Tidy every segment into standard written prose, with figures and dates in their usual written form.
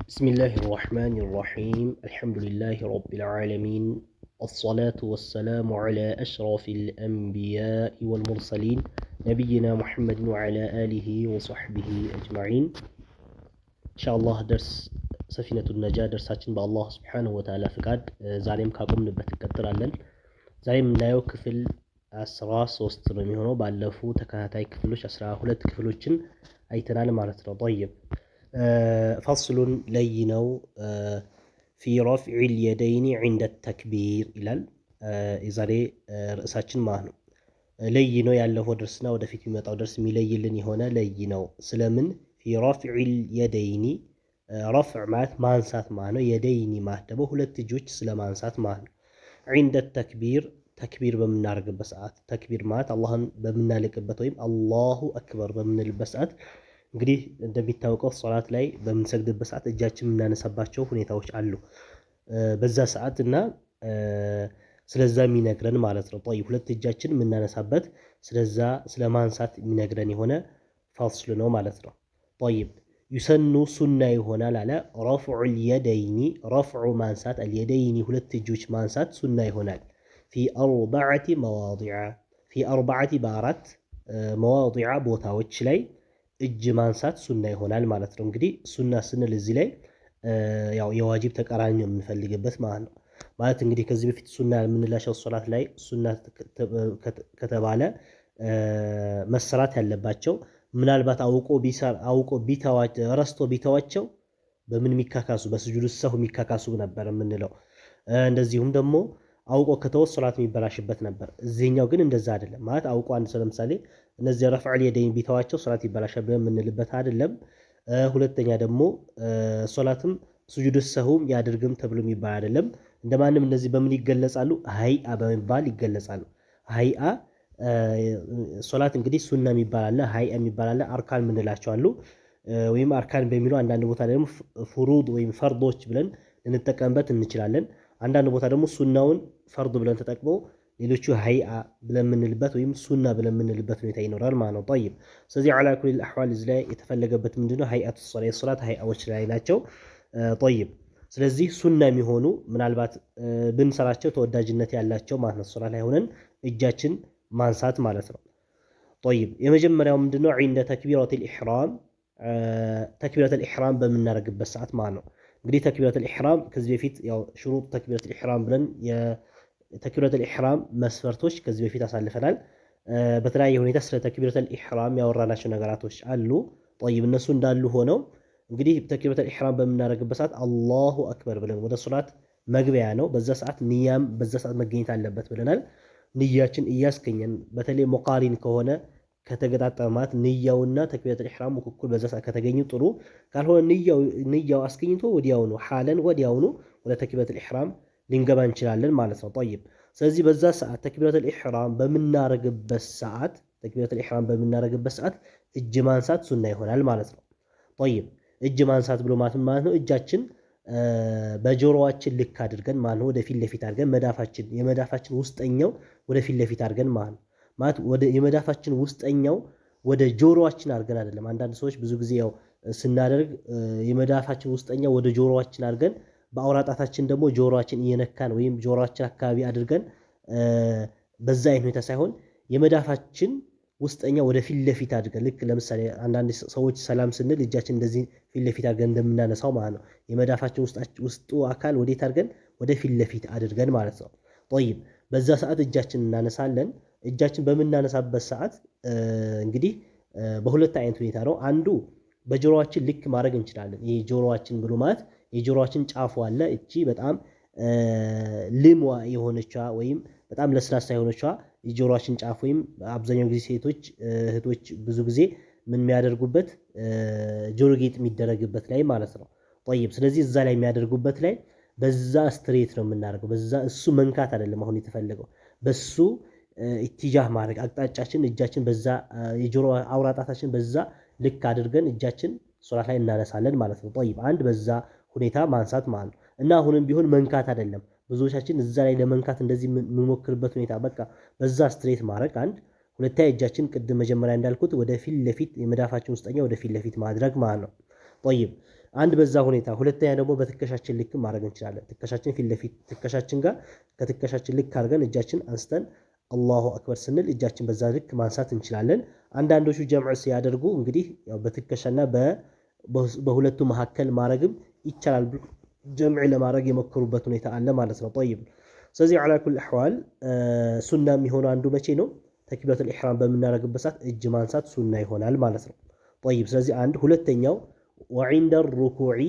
بسم الله الرحمن الرحيم الحمد لله رب العالمين الصلاة والسلام على أشرف الأنبياء والمرسلين نبينا محمد وعلى آله وصحبه أجمعين إن شاء الله درس سفينة النجاة درساتين بالله سبحانه وتعالى فقاد زاريم كاقوم نبت كتر علن زاريم لا يوكفل أسراس وسترمي هنا بألفو تكهاتاي كفلوش أسرا هلت كفلوشن أي تنال مارتنا طيب فصل لينو في رفع اليدين عند التكبير إلى إزاري رأساتشن ماهنو لينو ያለፈው درسنا ወደፊት የሚመጣው درس የሚለይልን የሆነ ለይነው ስለምን في رفع اليدين رفع ማለት ማንሳት ማለት ነው የደይኒ ማለት ደግሞ ሁለት እጆች ስለማንሳት ማለት ነው عند التكبير ተክቢር በምናደርግበት ሰዓት ተክቢር ማለት አላህን በምናልቅበት ወይም አላሁ አክበር በምንልበት ሰዓት እንግዲህ እንደሚታወቀው ሶላት ላይ በምንሰግድበት ሰዓት እጃችን የምናነሳባቸው ሁኔታዎች አሉ በዛ ሰዓት እና ስለዛ የሚነግረን ማለት ነው طيب ሁለት እጃችን የምናነሳበት ስለዛ ስለማንሳት የሚነግረን የሆነ ፋስል ነው ማለት ነው طيب يسن سنة ይሆናል አለ رفع اليدين رفع ማንሳት اليدين ሁለት እጆች ማንሳት ሱና ይሆናል في أربعة مواضع في أربعة بارات مواضع ቦታዎች ላይ እጅ ማንሳት ሱና ይሆናል ማለት ነው እንግዲህ ሱና ስንል እዚህ ላይ ያው የዋጅብ ተቃራኒ ነው የምንፈልግበት ማለት ነው ማለት እንግዲህ ከዚህ በፊት ሱና የምንላቸው ሶላት ላይ ሱና ከተባለ መሰራት ያለባቸው ምናልባት አውቆ ቢተዋቸው ረስቶ ቢተዋቸው በምን የሚካካሱ በስጁድ ሰሁ የሚካካሱ ነበር የምንለው እንደዚሁም ደግሞ አውቆ ከተወሰ ሶላት የሚበላሽበት ነበር እዚህኛው ግን እንደዛ አይደለም ማለት አውቆ አንድ ሰው ለምሳሌ እነዚህ ረፍዕ اليدين ቢተዋቸው ሶላት ይበላሻል ብለን የምንልበት አይደለም ሁለተኛ ደግሞ ሶላትም ስጁድ ሰሁም ያድርግም ተብሎ የሚባል አይደለም እንደማንም እነዚህ በምን ይገለጻሉ ሃይአ በመባል ይገለጻሉ ሃይአ ሶላት እንግዲህ ሱና የሚባል አለ ሃይአ የሚባል አለ አርካን ምንላቸው አሉ ወይም አርካን በሚለው አንዳንድ ቦታ ደግሞ ፍሩድ ወይም ፈርዶች ብለን ልንጠቀምበት እንችላለን አንዳንድ ቦታ ደግሞ ሱናውን ፈርድ ብለን ተጠቅመው ሌሎቹ ሃይአ ብለን ምንልበት ወይም ሱና ብለን ምንልበት ሁኔታ ይኖራል ማለት ነው طيب ስለዚህ على كل الاحوال እዚህ ላይ የተፈለገበት ምንድነው ሃይአቱ ሶላት ሃይአዎች ላይ ናቸው طيب ስለዚህ ሱና የሚሆኑ ምናልባት ብንሰራቸው ተወዳጅነት ያላቸው ማለት ነው ሶላት ላይ ሆነን እጃችን ማንሳት ማለት ነው طيب የመጀመሪያው ምንድነው عند تكبيرة الإحرام تكبيرة الإحرام በምናደርግበት ሰዓት ማለት ነው እንግዲህ ተክቢረቱል ኢህራም ከዚህ በፊት ያው ሽሩጥ ተክቢረቱል ኢህራም ብለን የተክቢረቱል ኢህራም መስፈርቶች ከዚህ በፊት አሳልፈናል በተለያየ ሁኔታ ስለ ተክቢረቱል ኢህራም ያወራናቸው ነገራቶች አሉ طيب እነሱ እንዳሉ ሆነው እንግዲህ ተክቢረቱል ኢህራም በምናደርግበት ሰዓት አላሁ አክበር ብለን ወደ ሶላት መግቢያ ነው በዛ ሰዓት ንያም በዛ ሰዓት መገኘት አለበት ብለናል ንያችን እያስከኘን በተለይ ሙቃሪን ከሆነ ከተገጣጠማት ንያውና ተክቢረቱል ኢህራም እኩል በዛ ሰዓት ከተገኙ ጥሩ ካልሆነ ንያው አስከኝቶ ወዲያው ነው ሐለን ወዲያው ነው ወደ ተክቢረቱል ኢህራም ልንገባ እንችላለን ማለት ነው طيب ስለዚህ በዛ ሰዓት ተክቢረቱል ኢህራም በመናረግበት ሰዓት እጅ ማንሳት ሱና ይሆናል ማለት ነው طيب እጅ ማንሳት ብሎ ማለት ነው እጃችን በጆሮአችን ልክ አድርገን ማለት ነው ወደ ፊት ለፊት አድርገን የመዳፋችን ውስጠኛው ወደ ፊት ለፊት አድርገን ማለት ወደ የመዳፋችን ውስጠኛው ወደ ጆሮአችን አድርገን አይደለም አንዳንድ ሰዎች ብዙ ጊዜ ያው ስናደርግ የመዳፋችን ውስጠኛው ወደ ጆሮአችን አድርገን በአውራጣታችን ደግሞ ጆሮአችን እየነካን ወይም ጆሮአችን አካባቢ አድርገን በዛ አይነት ሁኔታ ሳይሆን የመዳፋችን ውስጠኛው ወደ ፊት ለፊት አድርገን ልክ ለምሳሌ አንዳንድ ሰዎች ሰላም ስንል እጃችን እንደዚህ ፊት ለፊት አድርገን እንደምናነሳው ማለት ነው የመዳፋችን ውስጡ አካል ወዴት አድርገን ወደ ፊት ለፊት አድርገን ማለት ነው طيب በዛ ሰዓት እጃችን እናነሳለን እጃችን በመናነሳበት ሰዓት እንግዲህ በሁለት አይነት ሁኔታ ነው አንዱ በጆሮአችን ልክ ማድረግ እንችላለን ይሄ ጆሮአችን ብሎ ማለት የጆሮአችን ጫፉ አለ እቺ በጣም ልምዋ የሆነችዋ ወይም በጣም ለስላሳ የሆነችዋ የጆሮአችን ጫፍ ወይም አብዛኛው ጊዜ ሴቶች እህቶች ብዙ ጊዜ ምን የሚያደርጉበት ጆሮ ጌጥ የሚደረግበት ላይ ማለት ነው طيب ስለዚህ እዛ ላይ የሚያደርጉበት ላይ በዛ ስትሬት ነው የምናደርገው በዛ እሱ መንካት አይደለም አሁን የተፈለገው በሱ ኢትጃህ ማድረግ አቅጣጫችን እጃችን በዛ የጆሮ አውራጣታችን በዛ ልክ አድርገን እጃችን ሶላት ላይ እናነሳለን ማለት ነው طيب አንድ በዛ ሁኔታ ማንሳት ማለት ነው እና አሁንም ቢሆን መንካት አይደለም ብዙዎቻችን እዛ ላይ ለመንካት እንደዚህ የምንሞክርበት ሁኔታ በቃ በዛ ስትሬት ማድረግ አንድ ሁለተኛ እጃችን ቅድም መጀመሪያ እንዳልኩት ወደ ፊት ለፊት የመዳፋችን ውስጠኛ ወደ ፊት ለፊት ማድረግ ማለት ነው طيب አንድ በዛ ሁኔታ፣ ሁለተኛ ደግሞ በትከሻችን ልክ ማድረግ እንችላለን። ትከሻችን ፊት ለፊት ትከሻችን ጋር ከትከሻችን ልክ አድርገን እጃችን አንስተን አላሁ አክበር ስንል እጃችን በዛ ልክ ማንሳት እንችላለን። አንዳንዶቹ ጀምዕ ሲያደርጉ እንግዲህ ያው በትከሻና በሁለቱ መካከል ማድረግም ይቻላል። ጀምዕ ለማድረግ የሞከሩበት ሁኔታ አለ ማለት ነው። ጠይብ ስለዚህ ዐላ ኩል አሕዋል ሱና የሚሆነው አንዱ መቼ ነው? ተክቢረቱል ኢሕራም በምናደርግበት ሰዓት እጅ ማንሳት ሱና ይሆናል ማለት ነው። ጠይብ ስለዚህ አንድ ሁለተኛው ወዒንደ ሩኩዕ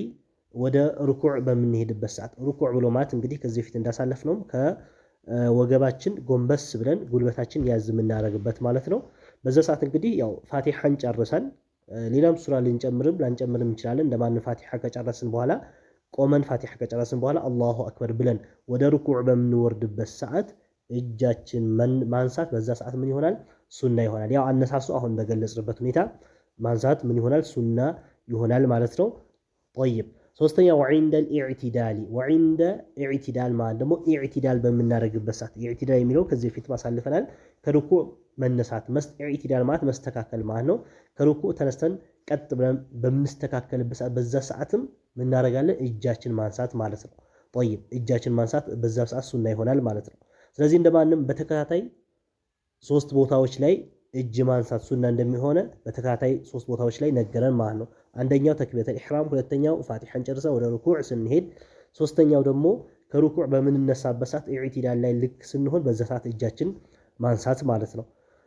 ወደ ሩኩዕ በምንሄድበት ሰዓት ሩኩዕ ብሎ ማለት እንግዲህ ከዚህ በፊት እንዳሳለፍነው ከወገባችን ጎንበስ ብለን ጉልበታችን ያዝ የምናደርግበት ማለት ነው። በዛ ሰዓት እንግዲህ ያው ፋቲሐን ጨርሰን ሌላም ሱራ ላንጨምርም እንችላለን። እንደማን ፋቲሐ ከጨረስን በኋላ ቆመን ፋቲሐ ከጨረስን በኋላ አላሁ አክበር ብለን ወደ ሩኩዕ በምንወርድበት ሰዓት እጃችን ማንሳት በዛ ሰዓት ምን ይሆናል? ሱና ይሆናል። ያው አነሳሱ አሁን በገለጽንበት ሁኔታ ማንሳት ምን ይሆናል? ሱና ይሆናል ማለት ነው። ጠይብ ሶስተኛ ወዒንደል ኢዕቲዳሊ ወዒንደ ኢዕቲዳል ማለት ደግሞ ኢዕቲዳል በምናደርግበት ሰዓት ኢዕቲዳል የሚለው ከዚህ በፊት ማሳልፈናል። ከሩኩዕ መነሳት ኢዕቲዳል ማለት መስተካከል ማለት ነው። ከሩኩዕ ተነስተን ቀጥ ብለን በምንስተካከልበት ሰዓት በዛ ሰዓትም ምናደርጋለን? እጃችን ማንሳት ማለት ነው። ጠይብ እጃችን ማንሳት በዛ ሰዓት ሱና ይሆናል ማለት ነው። ስለዚህ እንደማንም በተከታታይ ሶስት ቦታዎች ላይ እጅ ማንሳት ሱና እንደሚሆነ በተከታታይ ሶስት ቦታዎች ላይ ነገረን ማለት ነው። አንደኛው ተክቢረቱል ኢሕራም፣ ሁለተኛው ፋቲሐን ጨርሰን ወደ ሩኩዕ ስንሄድ፣ ሶስተኛው ደግሞ ከሩኩዕ በምንነሳበት ሰዓት ኢዕቲዳል ላይ ልክ ስንሆን በዛ ሰዓት እጃችን ማንሳት ማለት ነው።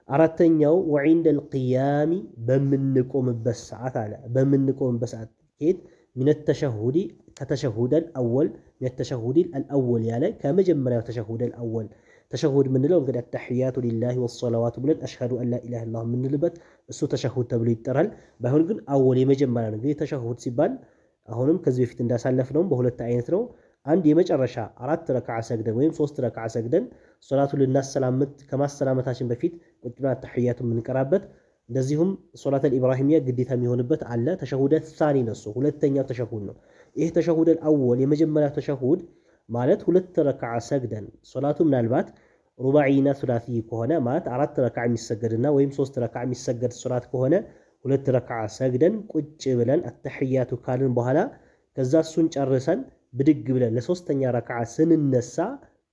አራተኛው ወዒንደል ቂያሚ በምንቆምበት ሰዓት አለ። በምንቆምበት ሰዓት ሄድ ሚነ ተሸሁዲ ከተሸሁደል አወል ሚነ ተሸሁዲል አልአወል ያለ ከመጀመሪያው ተሸሁደል አወል ተሸሁድ ምንለው እንግዲህ አተሕያቱ ሊላሂ ወሰላዋቱ ብለን አሽሀዱ አን ላ ኢላሃ ኢለላህ የምንልበት እሱ ተሸሁድ ተብሎ ይጠራል። ባይሆን ግን አወል የመጀመሪያ ነው። እንግዲህ ተሸሁድ ሲባል አሁንም ከዚህ በፊት እንዳሳለፍነው በሁለት አይነት ነው። አንድ የመጨረሻ 4 ረክዓ ሰግደን ወይም 3 ረክዓ ሰግደን ሶላቱን ልናሰላምት ከማሰላመታችን በፊት ቁጭ ብለን አተሕያቱ የምንቀራበት፣ እንደዚሁም ሶላተል ኢብራሂሚያ ግዴታ የሚሆንበት አለ። ተሸሁደ ሳኒ ነው፣ ሁለተኛው ተሸሁድ ነው። ይህ ተሸሁደል አወል የመጀመሪያው ተሸሁድ ማለት 2 ረክዓ ሰግደን ሶላቱ ምናልባት ሩባዒና ሱላሲ ከሆነ ማለት 4 ረክዓ የሚሰገድና ወይም 3 ረክዓ የሚሰገድ ሶላት ከሆነ 2 ረክዓ ሰግደን ቁጭ ብለን አተሕያቱ ካልን በኋላ ከዛ እሱን ጨርሰን ብድግ ብለን ለሶስተኛ ረክዓ ስንነሳ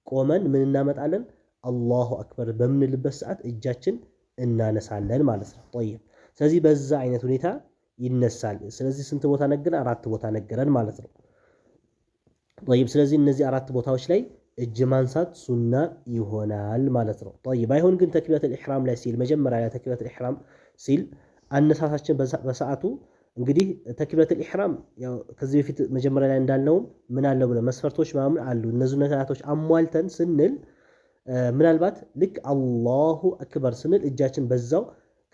ቆመን ምን እናመጣለን? አላሁ አክበር በምንልበት ሰዓት እጃችን እናነሳለን ማለት ነው። ጠይብ ስለዚህ በዛ አይነት ሁኔታ ይነሳል። ስለዚህ ስንት ቦታ ነገረን? 4 ቦታ ነገረን ማለት ነው። ጠይብ ስለዚህ እነዚህ 4 ቦታዎች ላይ እጅ ማንሳት ሱና ይሆናል ማለት ነው። ጠይብ አይሆን ግን ተክቢረቱል ኢሕራም ላይ ሲል መጀመሪያ ላይ ተክቢረቱል ኢሕራም ሲል አነሳሳችን በሰዓቱ እንግዲህ ተክቢረቱል ኢሕራም ያው ከዚህ በፊት መጀመሪያ ላይ እንዳልነውም ምን አለው ብለ መስፈርቶች ምናምን አሉ። እነዚህ ነገራቶች አሟልተን ስንል ምናልባት ልክ አላሁ አክበር ስንል እጃችን በዛው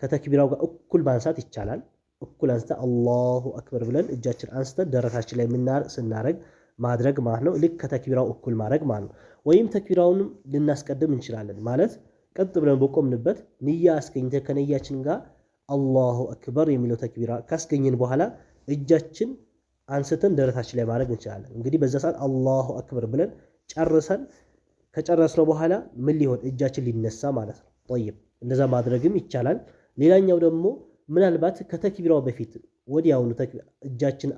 ከተክቢራው ጋር እኩል ማንሳት ይቻላል። እኩል አንስተን አላሁ አክበር ብለን እጃችን አንስተን ደረታችን ላይ ስናረግ ማድረግ ማለት ነው። ልክ ከተክቢራው እኩል ማድረግ ማለት ነው። ወይም ተክቢራውንም ልናስቀድም እንችላለን ማለት ቀጥ ብለን በቆምንበት ንያ አስገኝተን ከነያችን ጋር አላሁ አክበር የሚለው ተክቢራ ካስገኘን በኋላ እጃችን አንስተን ደረታችን ላይ ማድረግ እንችላለን። እንግዲህ በዛ ሰዓት አላሁ አክበር ብለን ጨርሰን ከጨረስነው በኋላ ምን ሊሆን እጃችን ሊነሳ ማለት ነው። ጠይብ እንደዛ ማድረግም ይቻላል። ሌላኛው ደግሞ ምናልባት ከተክቢራው በፊት ወዲያውኑ እጃችን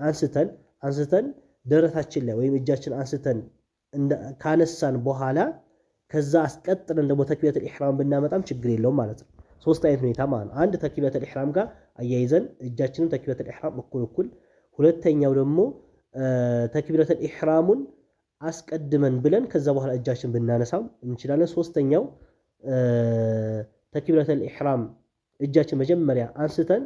አንስተን ደረታችን ላይ ወይም እጃችን አንስተን ካነሳን በኋላ ከዛ አስቀጥለን ደግሞ ተክቢረቱል ኢሕራም ብናመጣም ችግር የለውም ማለት ነው። 3 አይነት ሁኔታ ማለት ነው። አንድ ተክቢረቱል ኢሕራም ጋር አያይዘን እጃችንን ተክቢረቱል ኢሕራም እኩል፣ ሁለተኛው ደግሞ ተክቢረቱል ኢሕራሙን አስቀድመን ብለን ከዛ በኋላ እጃችን ብናነሳም እንችላለን። ሶስተኛው ተክቢረቱል ኢሕራም እጃችን መጀመሪያ አንስተን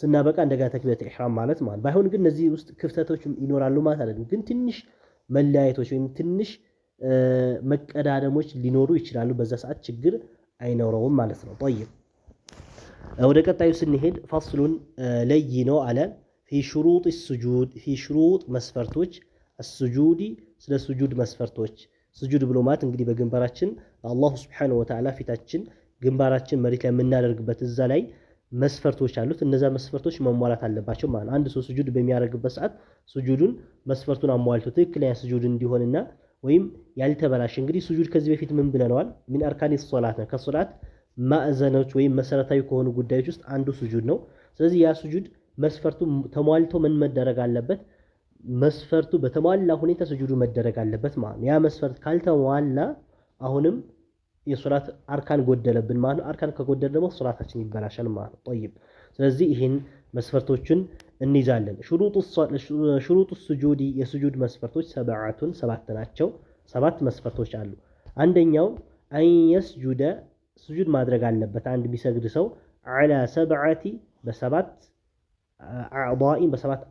ስናበቃ እንደገና ተክቢረቱል ኢሕራም ማለት ባይሆን ግን እነዚህ ውስጥ ክፍተቶች ይኖራሉ ማለት አይደለም። ግን ትንሽ መለያየቶች ወይም ትንሽ መቀዳደሞች ሊኖሩ ይችላሉ። በዛ ሰዓት ችግር አይኖረውም ማለት ነው። ጠይብ ወደ ቀጣዩ ስንሄድ ፈስሉን ለይ ነው አለ ፊ ሹሩጥ ሱጁድ ፊ ሹሩጥ መስፈርቶች አስጁዲ ስለ ሱጁድ መስፈርቶች። ሱጁድ ብሎ ማለት እንግዲህ በግንባራችን አላሁ ሱብሓነሁ ወተዓላ ፊታችን ግንባራችን መሬት ላይ የምናደርግበት እዛ ላይ መስፈርቶች አሉት። እነዛ መስፈርቶች መሟላት አለባቸው ማለት አንድ ሰው ሱጁድ በሚያደርግበት ሰዓት ሱጁዱን መስፈርቱን አሟልቶ ትክክለኛ ሱጁድ እንዲሆንና ወይም ያልተበላሽ እንግዲህ ሱጁድ ከዚህ በፊት ምን ብለናል? ሚን አርካኒ ሶላት ነው። ከሶላት ማዕዘኖች ወይም መሰረታዊ ከሆኑ ጉዳዮች ውስጥ አንዱ ሱጁድ ነው። ስለዚህ ያ ሱጁድ መስፈርቱ ተሟልቶ ምን መደረግ አለበት? መስፈርቱ በተሟላ ሁኔታ ስጁዱ መደረግ አለበት ማለት ነው። ያ መስፈርት ካልተሟላ አሁንም የሶላት አርካን ጎደለብን ማለት ነው። አርካን ከጎደለ ደግሞ ሶላታችን ይበላሻል ማለት ነው። ጠይብ ስለዚህ ይህን መስፈርቶችን እንይዛለን። ሹሩጡ ሱጁዲ የሱጁድ መስፈርቶች ሰብዓቱን ሰባት ናቸው። ሰባት መስፈርቶች አሉ። አንደኛው አንየስጁደ ስጁድ ማድረግ አለበት አንድ ቢሰግድ ሰው ዐላ ሰብዓቲ በሰባት አዕዳኢን በሰባት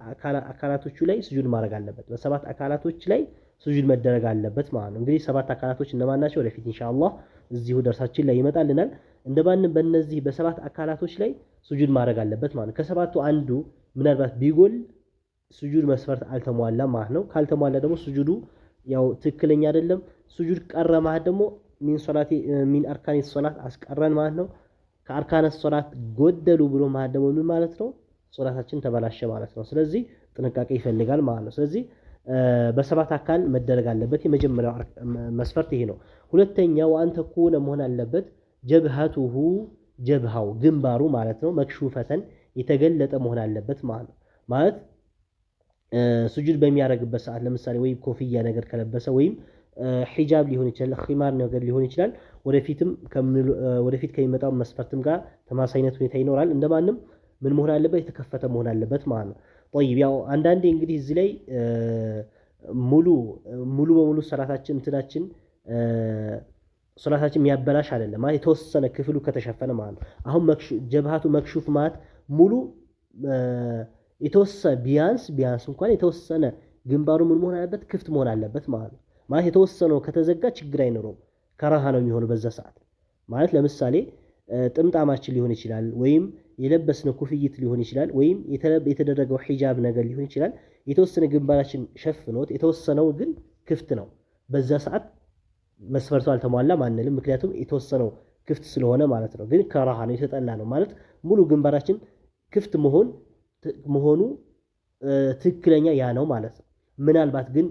አካላቶቹ ላይ ስጁድ ማድረግ አለበት። በሰባት አካላቶች ላይ ስጁድ መደረግ አለበት ማለት ነው። እንግዲህ ሰባት አካላቶች እነማን ናቸው? ወደፊት ኢንሻአላህ እዚሁ ደርሳችን ላይ ይመጣልናል። እንደማንም በእነዚህ በሰባት አካላቶች ላይ ስጁድ ማድረግ አለበት ማለት ነው። ከሰባቱ አንዱ ምናልባት ቢጎል ስጁድ መስፈርት አልተሟላም ማለት ነው። ካልተሟላ ደግሞ ስጁዱ ያው ትክክለኛ አይደለም። ስጁድ ቀረ ማለት ደግሞ ሚን አርካኒ ሶላት አስቀረን ማለት ነው። ከአርካነ ሶላት ጎደሉ ብሎ ማለት ደግሞ ምን ማለት ነው? ሶላታችን ተበላሸ ማለት ነው። ስለዚህ ጥንቃቄ ይፈልጋል ማለት ነው። ስለዚህ በሰባት አካል መደረግ አለበት። የመጀመሪያው መስፈርት ይሄ ነው። ሁለተኛው አንተ ኩነ መሆን አለበት ጀብሃቱሁ ጀብሃው ግንባሩ ማለት ነው መክሹፈተን የተገለጠ መሆን አለበት ማለት ነው። ማለት ስጁድ በሚያደርግበት ሰዓት ለምሳሌ ወይ ኮፍያ ነገር ከለበሰ ወይም ሒጃብ ሊሆን ይችላል፣ ኺማር ነገር ሊሆን ይችላል። ወደፊት ከሚመጣው መስፈርትም ጋር ተማሳይነት ሁኔታ ይኖራል። እንደማንም ምን መሆን አለበት? የተከፈተ መሆን አለበት ማለት ነው። ጠይብ ያው አንዳንዴ እንግዲህ እዚህ ላይ ሙሉ በሙሉ ሶላታችን የሚያበላሽ አይደለም ማለት የተወሰነ ክፍሉ ከተሸፈነ ማለት ነው። አሁን ጀብሃቱ መክሹፍ ማለት ሙሉ የተወሰነ ቢያንስ እንኳን የተወሰነ ግንባሩ ምን መሆን አለበት? ክፍት መሆን አለበት ማለት ነው። ማለት የተወሰነው ከተዘጋ ችግር አይኖረውም። ከራሃ ነው የሚሆነው በዛ ሰዓት ማለት ለምሳሌ ጥምጣማችን ሊሆን ይችላል ወይም የለበስነው ኩፍይት ሊሆን ይችላል ወይም የተደረገው ሒጃብ ነገር ሊሆን ይችላል። የተወሰነ ግንባራችን ሸፍኖት የተወሰነው ግን ክፍት ነው። በዛ ሰዓት መስፈርቱ አልተሟላም አንልም። ምክንያቱም የተወሰነው ክፍት ስለሆነ ማለት ነው። ግን ከራሃ ነው የተጠላ ነው ማለት ሙሉ ግንባራችን ክፍት መሆኑ ትክክለኛ ያ ነው ማለት ነው። ምናልባት ግን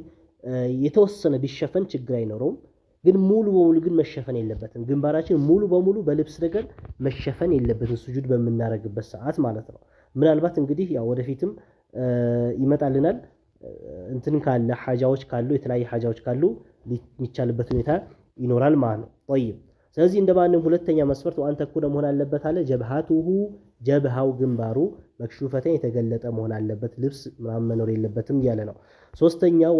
የተወሰነ ቢሸፈን ችግር አይኖረውም። ግን ሙሉ በሙሉ ግን መሸፈን የለበትም። ግንባራችን ሙሉ በሙሉ በልብስ ነገር መሸፈን የለበትም ስጁድ በምናደርግበት ሰዓት ማለት ነው። ምናልባት እንግዲህ ያው ወደፊትም ይመጣልናል እንትን ካለ ሐጃዎች ካሉ የተለያየ ሐጃዎች ካሉ የሚቻልበት ሁኔታ ይኖራል ማለት ነው። ጠይብ ስለዚህ እንደማንም ሁለተኛ መስፈርት አንተ ኩነ መሆን አለበት አለ ጀብሃቱሁ ጀብሃው ግንባሩ መክሹፈተን የተገለጠ መሆን አለበት። ልብስ ምናምን መኖር የለበትም እያለ ነው። ሶስተኛው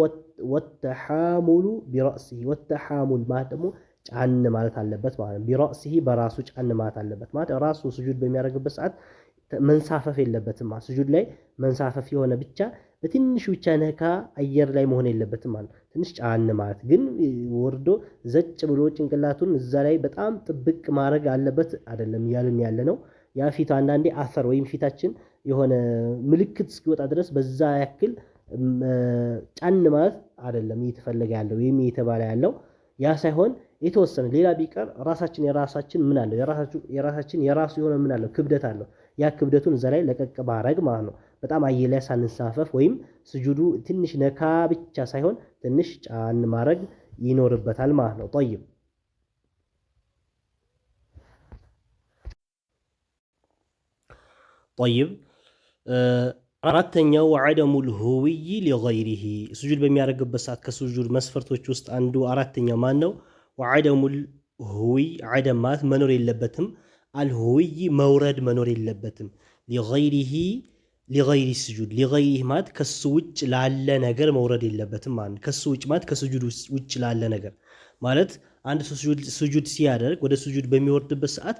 ወተሐሙሉ ቢራእሲሂ ወተሐሙል ማለት ደግሞ ጫን ማለት አለበት ማለት ነው። ቢራእሲሂ በራሱ ጫን ማለት አለበት ማለት ራሱ ስጁድ በሚያደርግበት ሰዓት መንሳፈፍ የለበትም ማለት ስጁድ ላይ መንሳፈፍ የሆነ ብቻ በትንሹ ብቻ ነካ አየር ላይ መሆን የለበትም ማለት ትንሽ ጫን ማለት ግን ወርዶ ዘጭ ብሎ ጭንቅላቱን እዛ ላይ በጣም ጥብቅ ማድረግ አለበት አይደለም እያልን ያለ ነው። ያ ፊቱ አንዳንዴ አፈር ወይም ፊታችን የሆነ ምልክት እስኪወጣ ድረስ በዛ ያክል ጫን ማለት አይደለም እየተፈለገ ያለው ወይም እየተባለ ያለው ያ ሳይሆን የተወሰነ ሌላ ቢቀር የራሳችን ምን አለው የራሳችን የራሱ የሆነ ምን አለው ክብደት አለው። ያ ክብደቱን እዛ ላይ ለቀቅ ማድረግ ማለት ነው። በጣም አየር ላይ ሳንሳፈፍ ወይም ስጁዱ ትንሽ ነካ ብቻ ሳይሆን ትንሽ ጫን ማድረግ ይኖርበታል ማለት ነው። ጠይብ አራተኛው ወዐደሙል ሁውይ ሊገይሪሂ ስጁድ በሚያደርግበት ሰዓት ከስጁድ መስፈርቶች ውስጥ አንዱ አራተኛው ማን ነው? ወዐደሙል ሁውይ ዐደም ማለት መኖር የለበትም። አልሁውይ መውረድ መኖር የለበትም። ሊገይሪ ስጁድ ሊገይሪህ ማለት ከሱ ውጭ ላለ ነገር መውረድ የለበትም ማለት ከሱ ውጭ ማለት ከስጁድ ውጭ ላለ ነገር ማለት አንድ ሰው ስጁድ ሲያደርግ ወደ ስጁድ በሚወርድበት ሰዓት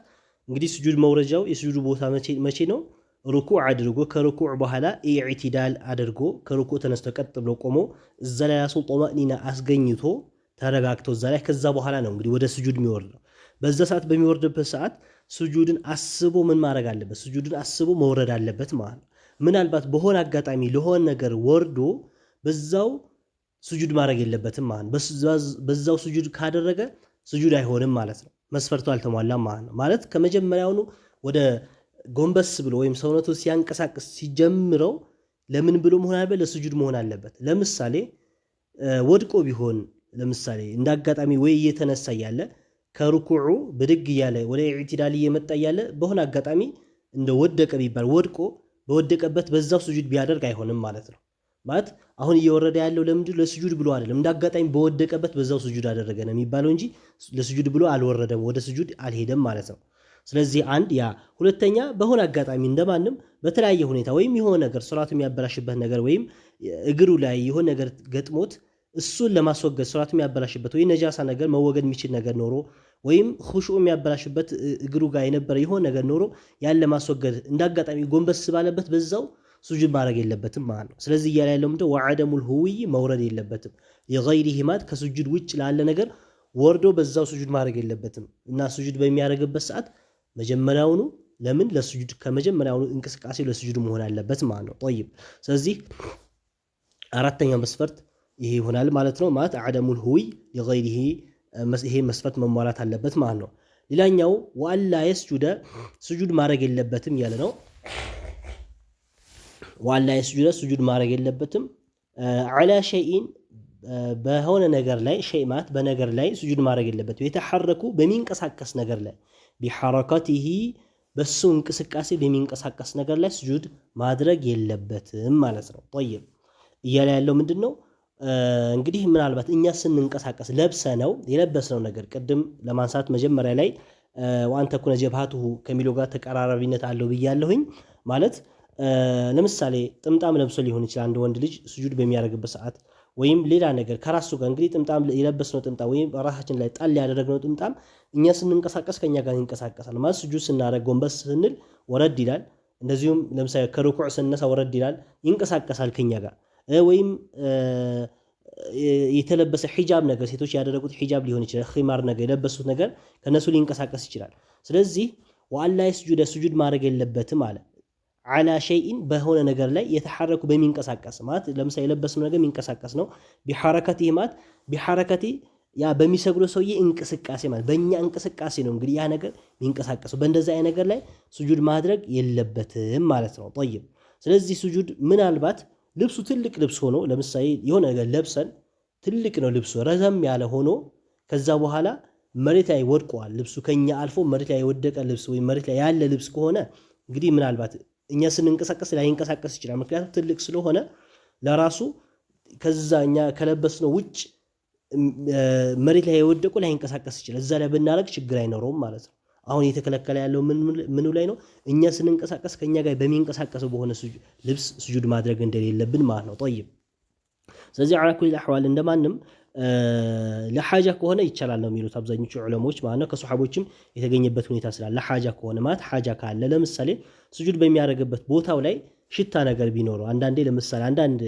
እንግዲህ ስጁድ መውረጃው የስጁዱ ቦታ መቼ ነው? ሩኩዕ አድርጎ ከሩኩዕ በኋላ ኢዕቲዳል አድርጎ ከሩኩዕ ተነስቶ ቀጥ ብሎ ቆሞ እዛ ላይ ራሱን ጦማእኒና አስገኝቶ ተረጋግቶ እዛ ላይ ከዛ በኋላ ነው እንግዲህ ወደ ስጁድ የሚወርደው። በዛ ሰዓት በሚወርድበት ሰዓት ስጁድን አስቦ ምን ማድረግ አለበት? ስጁድን አስቦ መውረድ አለበት ማለት ነው። ምናልባት በሆነ አጋጣሚ ለሆነ ነገር ወርዶ በዛው ስጁድ ማድረግ የለበትም ማለት በዛው ስጁድ ካደረገ ስጁድ አይሆንም ማለት ነው። መስፈርቱ አልተሟላም ማለት ነው። ማለት ከመጀመሪያውኑ ወደ ጎንበስ ብሎ ወይም ሰውነቱ ሲያንቀሳቅስ ሲጀምረው ለምን ብሎ መሆን አለበት? ለስጁድ መሆን አለበት። ለምሳሌ ወድቆ ቢሆን ለምሳሌ እንደ አጋጣሚ ወይ እየተነሳ እያለ ከሩኩዑ ብድግ እያለ ወደ ኢዕቲዳል እየመጣ እያለ በሆነ አጋጣሚ እንደ ወደቀ ቢባል ወድቆ በወደቀበት በዛው ስጁድ ቢያደርግ አይሆንም ማለት ነው። ማለት አሁን እየወረደ ያለው ለምንድን ለስጁድ ብሎ አይደለም፣ እንዳጋጣሚ በወደቀበት በዛው ስጁድ አደረገ ነው የሚባለው እንጂ ለስጁድ ብሎ አልወረደም፣ ወደ ስጁድ አልሄደም ማለት ነው። ስለዚህ አንድ ያ ሁለተኛ በሆነ አጋጣሚ እንደማንም በተለያየ ሁኔታ ወይም የሆነ ነገር ሶላቱ የሚያበላሽበት ነገር ወይም እግሩ ላይ የሆነ ነገር ገጥሞት እሱን ለማስወገድ ሶላቱ የሚያበላሽበት ወይ ነጃሳ ነገር መወገድ የሚችል ነገር ኖሮ ወይም ኹሹዕ የሚያበላሽበት እግሩ ጋር የነበረ የሆነ ነገር ኖሮ ያን ለማስወገድ እንዳጋጣሚ ጎንበስ ባለበት በዛው ሱጁድ ማድረግ የለበትም ማለት ነው። ስለዚህ እያለ ያለው ምንድነው ወዐደሙል ሁውይ መውረድ የለበትም የገይሪሂ ማት ከሱጁድ ውጭ ላለ ነገር ወርዶ በዛው ሱጁድ ማድረግ የለበትም እና ሱጁድ በሚያደርግበት ሰዓት መጀመሪያውኑ ለምን ለሱጁድ ከመጀመሪያውኑ እንቅስቃሴ ለሱጁድ መሆን አለበት ማለት ነው። طيب ስለዚህ አራተኛው መስፈርት ይሄ ይሆናል ማለት ነው። ማለት አደሙል ሁዊ ለገይሪሂ ይሄ መስፈርት መሟላት አለበት ማለት ነው። ሌላኛው ወአላ የስጁደ ሱጁድ ማድረግ የለበትም ያለ ነው። ወአላ የስጁደ ሱጁድ ማድረግ የለበትም ዐላ ሸይኢን በሆነ ነገር ላይ ሸይ ማለት በነገር ላይ ሱጁድ ማድረግ የለበትም የተሐረኩ በሚንቀሳቀስ ነገር ላይ ቢሐረከቲሂ በሱ እንቅስቃሴ በሚንቀሳቀስ ነገር ላይ ሱጁድ ማድረግ የለበትም ማለት ነው። طيب እያለ ያለው ምንድነው እንግዲህ ምናልባት እኛ ስንንቀሳቀስ ለብሰነው የለበስነው ነገር ቅድም ለማንሳት መጀመሪያ ላይ ወአን ተኩነ ጀብሃቱሁ ከሚለው ጋር ተቀራራቢነት አለው ብያለሁኝ። ማለት ለምሳሌ ጥምጣም ለብሶ ሊሆን ይችላል አንድ ወንድ ልጅ ሱጁድ በሚያደርግበት ሰዓት ወይም ሌላ ነገር ከራሱ ጋር እንግዲህ ጥምጣም የለበስነው ጥምጣም ወይም ራሳችን ላይ ጣል ያደረግነው ጥምጣም እኛ ስንንቀሳቀስ ከኛ ጋር ይንቀሳቀሳል ማለት ሱጁድ ስናደርግ ጎንበስ ስንል ወረድ ይላል። እንደዚሁም ለምሳሌ ከሩኩዕ ስነሳ ወረድ ይላል ይንቀሳቀሳል ከኛ ጋር ወይም የተለበሰ ሒጃብ ነገር ሴቶች ያደረጉት ሒጃብ ሊሆን ይችላል ኺማር ነገር የለበሱት ነገር ከነሱ ሊንቀሳቀስ ይችላል። ስለዚህ ወአላ የስጁደ ሱጁድ ማድረግ የለበትም አለ ዐላ ሸይኢን በሆነ ነገር ላይ የተሐረኩ በሚንቀሳቀስ ማለት ለምሳሌ የለበስነው ነገር የሚንቀሳቀስ ነው። ቢሐረከቲ ማለት ቢሐረከቲ ያ በሚሰግደው ሰውዬ እንቅስቃሴ ማለት በእኛ እንቅስቃሴ ነው እንግዲህ ያ ነገር የሚንቀሳቀሰው በእንደዛ አይነት ነገር ላይ ሱጁድ ማድረግ የለበትም ማለት ነው። طيب ስለዚህ ሱጁድ ምናልባት ልብሱ ትልቅ ልብስ ሆኖ ለምሳሌ የሆነ ነገር ለብሰን ትልቅ ነው ልብሱ ረዘም ያለ ሆኖ ከዛ በኋላ መሬት ላይ ወድቋል ልብሱ ከኛ አልፎ መሬት ላይ የወደቀ ልብስ ወይ መሬት ላይ ያለ ልብስ ከሆነ እንግዲህ ምናልባት እኛ ስንንቀሳቀስ ላይንቀሳቀስ ይችላል ምክንያቱም ትልቅ ስለሆነ ለራሱ ከዛ እኛ ከለበስነው ውጭ መሬት ላይ የወደቁ ላይንቀሳቀስ ይችላል እዛ ላይ ብናረግ ችግር አይኖረውም ማለት ነው። አሁን የተከለከለ ያለው ምኑ ላይ ነው? እኛ ስንንቀሳቀስ ከኛ ጋር በሚንቀሳቀሰው በሆነ ልብስ ሱጁድ ማድረግ እንደሌለብን ማለት ነው። طيب ስለዚህ على كل الاحوال እንደማንም ለሐጃ ከሆነ ይቻላል ነው የሚሉት አብዛኞቹ ዑለሞች ማለት ነው። ከሱሐቦችም የተገኘበት ሁኔታ ስላለ ለሐጃ ከሆነ ማለት ሐጃ ካለ ለምሳሌ ሱጁድ በሚያደርግበት ቦታው ላይ ሽታ ነገር ቢኖረው አንዳንዴ ለምሳሌ አንዳንድ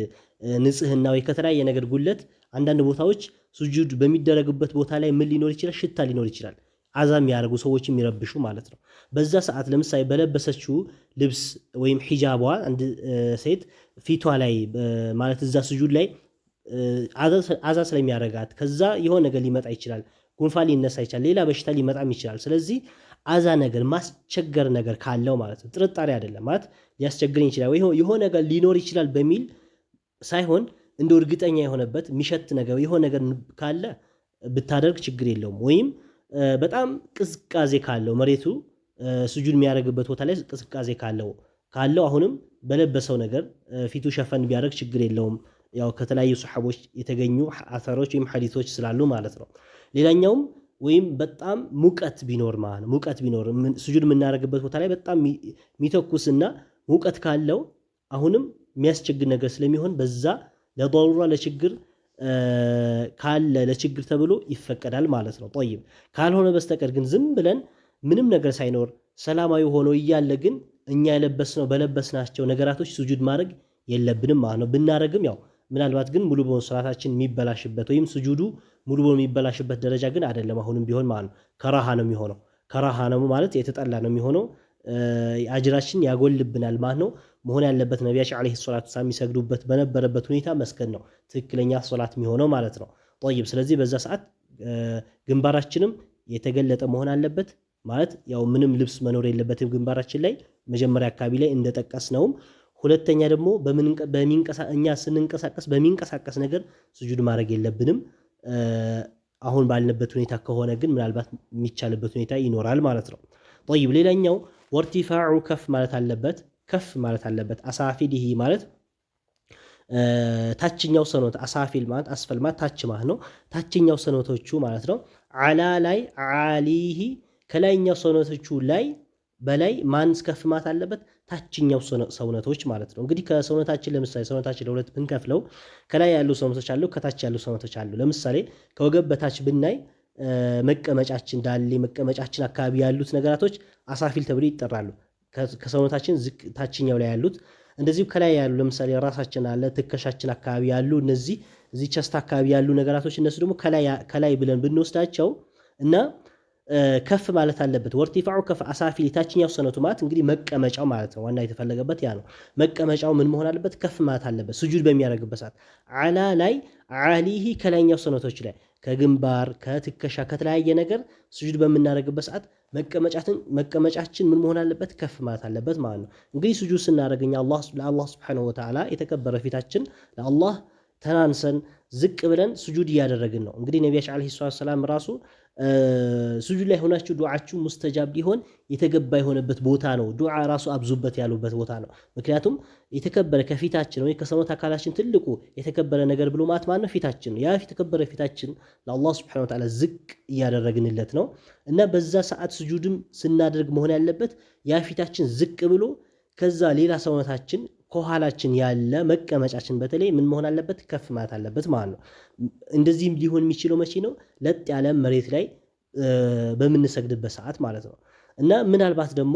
ንጽህና ወይ ከተለያየ ነገር ጉለት አንዳንድ ቦታዎች ሱጁድ በሚደረግበት ቦታ ላይ ምን ሊኖር ይችላል? ሽታ ሊኖር ይችላል። አዛም ያደርጉ ሰዎች የሚረብሹ ማለት ነው። በዛ ሰዓት ለምሳሌ በለበሰችው ልብስ ወይም ሒጃቧ አንድ ሴት ፊቷ ላይ ማለት እዛ ሱጁድ ላይ አዛ ስለሚያረጋት ከዛ የሆነ ነገር ሊመጣ ይችላል። ጉንፋን ሊነሳ ይችላል። ሌላ በሽታ ሊመጣም ይችላል። ስለዚህ አዛ ነገር ማስቸገር ነገር ካለው ማለት ነው ጥርጣሬ አይደለም ማለት ሊያስቸግረኝ ይችላል ወይ የሆነ ነገር ሊኖር ይችላል በሚል ሳይሆን እንደ እርግጠኛ የሆነበት የሚሸት ነገር የሆነ ነገር ካለ ብታደርግ ችግር የለውም። ወይም በጣም ቅዝቃዜ ካለው መሬቱ ሱጁድ የሚያደርግበት ቦታ ላይ ቅዝቃዜ ካለው አሁንም በለበሰው ነገር ፊቱ ሸፈን ቢያደርግ ችግር የለውም። ያው ከተለያዩ ሱሐቦች የተገኙ አሰሮች ወይም ሐዲሶች ስላሉ ማለት ነው። ሌላኛውም ወይም በጣም ሙቀት ቢኖር ማለት ነው ሙቀት ቢኖር ሱጁድ የምናደርግበት ቦታ ላይ በጣም የሚተኩስና ሙቀት ካለው አሁንም የሚያስቸግር ነገር ስለሚሆን በዛ ለضرورة ለችግር ካለ ለችግር ተብሎ ይፈቀዳል ማለት ነው። طيب ካልሆነ በስተቀር ግን ዝም ብለን ምንም ነገር ሳይኖር ሰላማዊ ሆኖ እያለ ግን እኛ በለበስናቸው ነገራቶች ሱጁድ ማድረግ የለብንም ማለት ነው። ብናረግም ያው ምናልባት ግን ሙሉ በሙሉ ሶላታችን የሚበላሽበት ወይም ሱጁዱ ሙሉ በሙሉ የሚበላሽበት ደረጃ ግን አይደለም። አሁንም ቢሆን ማለት ነው ከራሃ ነው የሚሆነው። ከራሃ ነው ማለት የተጠላ ነው የሚሆነው። አጅራችን ያጎልብናል ማለት ነው። መሆን ያለበት ነቢያችን አለይሂ ሰላቱ ሰላም የሚሰግዱበት በነበረበት ሁኔታ መስገድ ነው ትክክለኛ ሶላት የሚሆነው ማለት ነው። طيب ስለዚህ በዛ ሰዓት ግንባራችንም የተገለጠ መሆን አለበት ማለት ያው ምንም ልብስ መኖር የለበትም ግንባራችን ላይ መጀመሪያ አካባቢ ላይ እንደጠቀስነውም። ሁለተኛ ደግሞ እኛ ስንንቀሳቀስ በሚንቀሳቀስ ነገር ሱጁድ ማድረግ የለብንም። አሁን ባልንበት ሁኔታ ከሆነ ግን ምናልባት የሚቻልበት ሁኔታ ይኖራል ማለት ነው። طيب ሌላኛው ወርቲፋዑ ከፍ ማለት አለበት ከፍ ማለት አለበት። አሳፊሊሂ ማለት ታችኛው ሰኖት አሳፊል ማለት አስፈል ማለት ታች ማለት ነው። ታችኛው ሰኖቶቹ ማለት ነው። አላ ላይ አሊሂ ከላይኛው ሰውነቶቹ ላይ በላይ ማን ከፍ ማለት አለበት? ታችኛው ሰውነቶች ማለት ነው። እንግዲህ ከሰውነታችን ለምሳሌ ሰውነታችን ለሁለት ብንከፍለው ከላይ ያሉ ሰውነቶች አሉ፣ ከታች ያሉ ሰውነቶች አሉ። ለምሳሌ ከወገብ በታች ብናይ መቀመጫችን ዳሌ መቀመጫችን አካባቢ ያሉት ነገራቶች አሳፊል ተብሎ ይጠራሉ። ከሰውነታችን ታችኛው ላይ ያሉት እንደዚሁ ከላይ ያሉ ለምሳሌ ራሳችን አለ ትከሻችን አካባቢ ያሉ እነዚህ እዚህ ቸስት አካባቢ ያሉ ነገራቶች እነሱ ደግሞ ከላይ ብለን ብንወስዳቸው እና ከፍ ማለት አለበት። ወርቲፋዑ ከፍ አሳፊል ታችኛው ሰውነቱ ማለት እንግዲህ መቀመጫው ማለት ነው። ዋና የተፈለገበት ያ ነው። መቀመጫው ምን መሆን አለበት? ከፍ ማለት አለበት። ስጁድ በሚያደርግበት ሰዓት አላ ላይ አሊሂ ከላይኛው ሰውነቶች ላይ ከግንባር ከትከሻ ከተለያየ ነገር ስጁድ በምናደርግበት ሰዓት መቀመጫችን ምን መሆን አለበት? ከፍ ማለት አለበት ማለት ነው። እንግዲህ ስጁድ ስናደርግኛ ለአላህ ሱብሓነሁ ወተዓላ የተከበረ ፊታችን ለአላህ ተናንሰን ዝቅ ብለን ስጁድ እያደረግን ነው። እንግዲህ ነቢያችን ዓለይሂ ሰላም ራሱ ስጁድ ላይ ሆናችሁ ዱዓችሁ ሙስተጃብ ሊሆን የተገባ የሆነበት ቦታ ነው። ዱዓ ራሱ አብዙበት ያሉበት ቦታ ነው። ምክንያቱም የተከበረ ከፊታችን ወይ ከሰውነት አካላችን ትልቁ የተከበረ ነገር ብሎ ማለት ነው ፊታችን ነው። ያ የተከበረ ፊታችን ለአላህ ሱብሓነሁ ወተዓላ ዝቅ እያደረግንለት ነው እና በዛ ሰዓት ስጁድም ስናደርግ መሆን ያለበት ያ ፊታችን ዝቅ ብሎ ከዛ ሌላ ሰውነታችን ከኋላችን ያለ መቀመጫችን በተለይ ምን መሆን አለበት? ከፍ ማለት አለበት ማለት ነው። እንደዚህም ሊሆን የሚችለው መቼ ነው? ለጥ ያለ መሬት ላይ በምንሰግድበት ሰዓት ማለት ነው። እና ምናልባት ደግሞ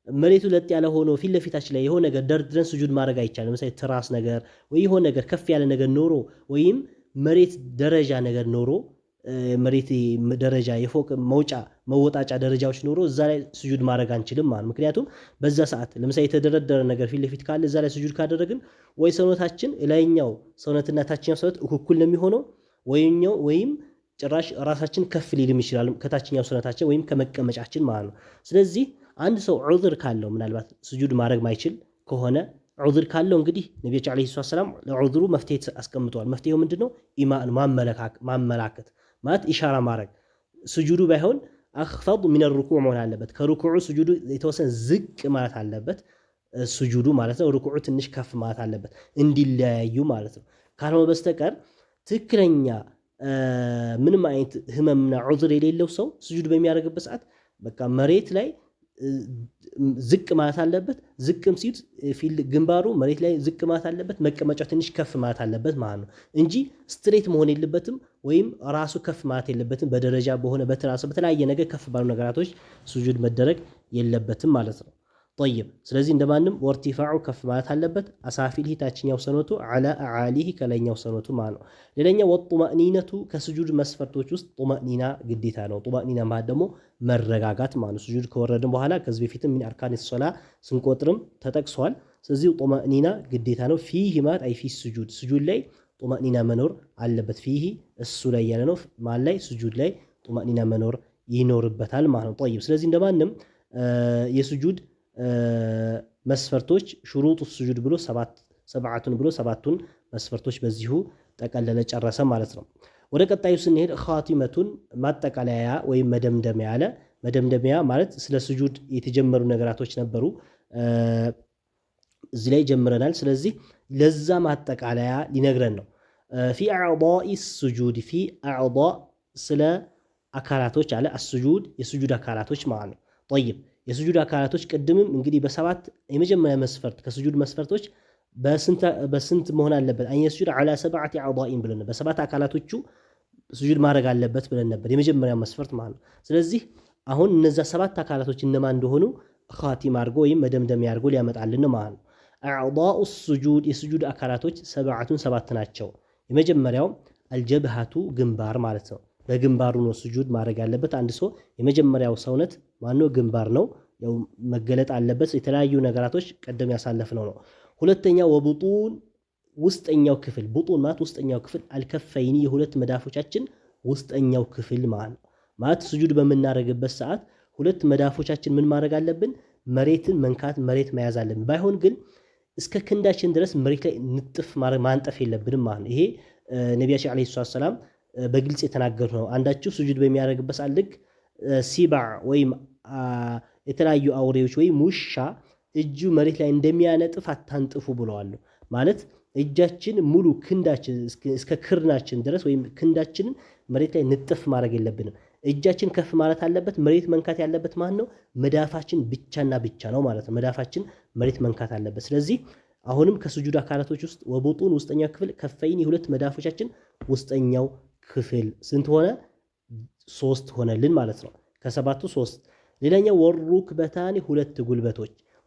መሬቱ ለጥ ያለ ሆኖ ፊት ለፊታችን ላይ የሆነ ነገር ደርድረን ስጁድ ማድረግ አይቻልም። ለምሳሌ ትራስ ነገር ወይ የሆነ ነገር ከፍ ያለ ነገር ኖሮ ወይም መሬት ደረጃ ነገር ኖሮ መሬት ደረጃ የፎቅ መውጫ መወጣጫ ደረጃዎች ኖሮ እዛ ላይ ስጁድ ማድረግ አንችልም ማለት። ምክንያቱም በዛ ሰዓት ለምሳሌ የተደረደረ ነገር ፊት ለፊት ካለ እዛ ላይ ስጁድ ካደረግን ወይ ሰውነታችን ላይኛው ሰውነትና ታችኛው ሰውነት እኩል ነው የሚሆነው ወይም ጭራሽ ራሳችን ከፍ ሊልም ይችላል ከታችኛው ሰውነታችን ወይም ከመቀመጫችን ማለት ነው። ስለዚህ አንድ ሰው ዑዝር ካለው ምናልባት ስጁድ ማድረግ ማይችል ከሆነ ዑዝር ካለው እንግዲህ ነብያችን አለይሂ ሰላም ለዑዝሩ መፍትሄ አስቀምጠዋል። መፍትሄው ምንድነው? ኢማን ማመላከት ማለት ኢሻራ ማድረግ ስጁዱ ባይሆን አኽፈድ ሚን ሩኩዕ መሆን አለበት። ከሩኩዑ ስጁዱ የተወሰነ ዝቅ ማለት አለበት ስጁዱ ማለት ነው። ሩኩዑ ትንሽ ከፍ ማለት አለበት እንዲለያዩ ማለት ነው። ካልሆነ በስተቀር ትክክለኛ ምንም አይነት ህመምና ዑዝር የሌለው ሰው ስጁድ በሚያደርግበት ሰዓት በቃ መሬት ላይ ዝቅ ማለት አለበት። ዝቅም ሲል ፊል ግንባሩ መሬት ላይ ዝቅ ማለት አለበት። መቀመጫው ትንሽ ከፍ ማለት አለበት ማለት ነው እንጂ ስትሬት መሆን የለበትም ወይም ራሱ ከፍ ማለት የለበትም። በደረጃ በሆነ በትራስ በተለያየ ነገር ከፍ ባሉ ነገራቶች ስጁድ መደረግ የለበትም ማለት ነው። طيب ስለዚህ እንደማንም ወርቲፋዑ ከፍ ማለት አለበት። አሳፊል ታችኛው ሰኖቱ አላ አዓሊሂ ከላይኛው ሰኖቱ ማለት ነው። ሌላኛው ወጡማእኒነቱ ከስጁድ መስፈርቶች ውስጥ ጡማእኒና ግዴታ ነው። ጡማእኒና ማለት ደግሞ መረጋጋት ማለት ነው። ስጁድ ከወረድን በኋላ ከዚህ በፊትም ምን አርካን ሶላ ስንቆጥርም ተጠቅሷል። ስለዚህ ጡማእኒና ግዴታ ነው። ፊሂ ማለት አይ ፊ ስጁድ ላይ ጡማእኒና መኖር አለበት። ፊሂ እሱ ላይ ያለ ነው ማለት ላይ ስጁድ ላይ ጡማእኒና መኖር ይኖርበታል ማለት ነው። طيب ስለዚህ እንደማንም የስጁድ መስፈርቶች ሹሩጡ ስጁድ ብሎ ሰባቱን መስፈርቶች በዚሁ ጠቀለለ ጨረሰ ማለት ነው። ወደ ቀጣዩ ስንሄድ ኻቲመቱን ማጠቃለያ ወይም መደምደሚያ አለ። መደምደሚያ ማለት ስለ ስጁድ የተጀመሩ ነገራቶች ነበሩ እዚህ ላይ ጀምረናል። ስለዚህ ለዛ ማጠቃለያ ሊነግረን ነው። ፊ አዕዳኢ ስጁድ ፊ አዕዳ ስለ አካላቶች አለ። አስጁድ የስጁድ አካላቶች ማለት ነው። طيب የስጁድ አካላቶች ቅድምም እንግዲህ በሰባት የመጀመሪያ መስፈርት ከስጁድ መስፈርቶች በስንት መሆን አለበት? አን የስጁድ ዐላ ሰብዐቲ አዕዳኢን ብለን በሰባት አካላቶቹ ስጁድ ማድረግ አለበት ብለን ነበር የመጀመሪያ መስፈርት ማለት ነው። ስለዚህ አሁን እነዛ ሰባት አካላቶች እነማን እንደሆኑ ኻቲም አድርጎ ወይም መደምደሚያ አድርጎ ሊያመጣልን ማለት ነው። አዕዳኡ ስጁድ የስጁድ አካላቶች ሰባት ናቸው። የመጀመሪያው አልጀብሃቱ ግንባር ማለት ነው። በግንባሩ ነው ስጁድ ማድረግ ያለበት። አንድ ሰው የመጀመሪያው ሰውነት ማነው? ግንባር ነው። ያው መገለጥ አለበት። የተለያዩ ነገራቶች ቀደም ያሳለፍነው ነው። ሁለተኛው ወቡጡን ውስጠኛው ክፍል ቡጡን ማለት ውስጠኛው ክፍል አልከፈይኒ የሁለት መዳፎቻችን ውስጠኛው ክፍል ማለት ስጁድ በምናደርግበት ሰዓት ሁለት መዳፎቻችን ምን ማድረግ አለብን? መሬትን መንካት መሬት መያዝ አለብን። ባይሆን ግን እስከ ክንዳችን ድረስ መሬት ላይ ንጥፍ ማንጠፍ የለብንም ማለት ነው። ይሄ ነቢያችን አለይሂ ሰላም በግልጽ የተናገሩ ነው። አንዳችሁ ስጁድ በሚያደርግበት ሰዓት ልክ ሲባዕ ወይም የተለያዩ አውሬዎች ወይም ውሻ እጁ መሬት ላይ እንደሚያነጥፍ አታንጥፉ ብለዋል። ማለት እጃችን ሙሉ ክንዳችን እስከ ክርናችን ድረስ ወይም ክንዳችንን መሬት ላይ ንጥፍ ማድረግ የለብንም። እጃችን ከፍ ማለት አለበት። መሬት መንካት ያለበት ማን ነው? መዳፋችን ብቻና ብቻ ነው ማለት ነው። መዳፋችን መሬት መንካት አለበት። ስለዚህ አሁንም ከስጁድ አካላቶች ውስጥ ወቡጡን ውስጠኛው ክፍል ከፈይን የሁለት መዳፎቻችን ውስጠኛው ክፍል ስንት ሆነ? 3 ሆነልን ማለት ነው። ከሰባቱ 3። ሌላኛው ወሩክበታኒ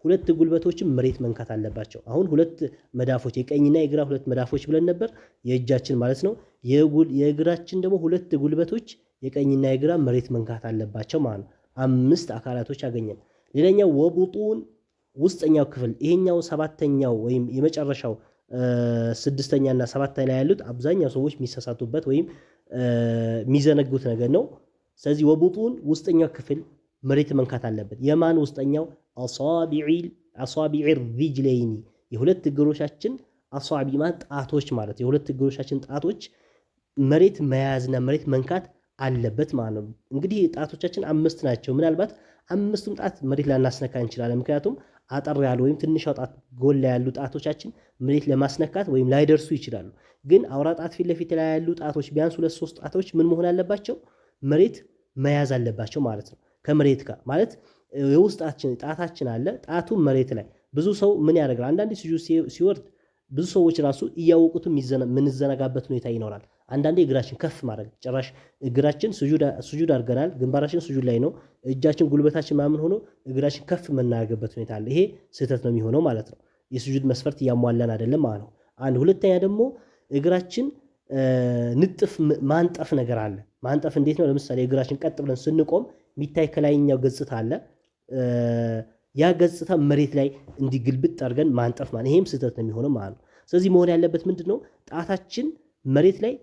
ሁለት ጉልበቶችም መሬት መንካት አለባቸው። አሁን ሁለት መዳፎች የቀኝና የግራ ሁለት መዳፎች ብለን ነበር፣ የእጃችን ማለት ነው። የእግራችን ደግሞ ሁለት ጉልበቶች የቀኝና የግራ መሬት መንካት አለባቸው ማለት ነው። 5 አካላቶች አገኘን። ሌላኛው ወቡጡን ውስጠኛው ክፍል ይሄኛው ሰባተኛው ወይም የመጨረሻው 6ኛና 7ኛ ላይ ያሉት አብዛኛው ሰዎች የሚሳሳቱበት ወይም የሚዘነጉት ነገር ነው። ስለዚህ ወቡጡን ውስጠኛው ክፍል መሬት መንካት አለበት። የማን ውስጠኛው? አሳቢዕ ሪጅለይኒ የሁለት እግሮቻችን አሳቢ ማለት ጣቶች ማለት የሁለት እግሮቻችን ጣቶች መሬት መያዝና መሬት መንካት አለበት ማለት ነው። እንግዲህ ጣቶቻችን 5 ናቸው። ምናልባት 5ቱም ጣት መሬት ላናስነካ እንችላለን። ምክንያቱም አጠር ያሉ ወይም ትንሽ ጣት ጎላ ያሉ ጣቶቻችን መሬት ለማስነካት ወይም ላይደርሱ ይችላሉ። ግን አውራ ጣት ፊት ለፊት ላይ ያሉ ጣቶች ቢያንስ 2-3 ጣቶች ምን መሆን አለባቸው? መሬት መያዝ አለባቸው ማለት ነው። ከመሬት ጋር ማለት የውስጣችን ጣታችን አለ። ጣቱ መሬት ላይ ብዙ ሰው ምን ያደርጋል? አንዳንዴ ስጁድ ሲወርድ ብዙ ሰዎች ራሱ እያወቁትም የምንዘነጋበት ሁኔታ ይኖራል። አንዳንዴ እግራችን ከፍ ማድረግ ጭራሽ እግራችን ስጁድ አድርገናል፣ ግንባራችን ስጁድ ላይ ነው፣ እጃችን ጉልበታችን ማምን ሆኖ እግራችን ከፍ የምናደርግበት ሁኔታ አለ። ይሄ ስህተት ነው የሚሆነው ማለት ነው። የስጁድ መስፈርት እያሟላን አይደለም ማለት ነው። አንድ ሁለተኛ ደግሞ እግራችን ንጥፍ ማንጠፍ ነገር አለ። ማንጠፍ እንዴት ነው? ለምሳሌ እግራችን ቀጥ ብለን ስንቆም የሚታይ ከላይኛው ገጽታ አለ። ያ ገጽታ መሬት ላይ እንዲግልብጥ አድርገን ማንጠፍ ማለት ይሄም ስህተት ነው የሚሆነው ማለት ነው። ስለዚህ መሆን ያለበት ምንድነው? ጣታችን መሬት ላይ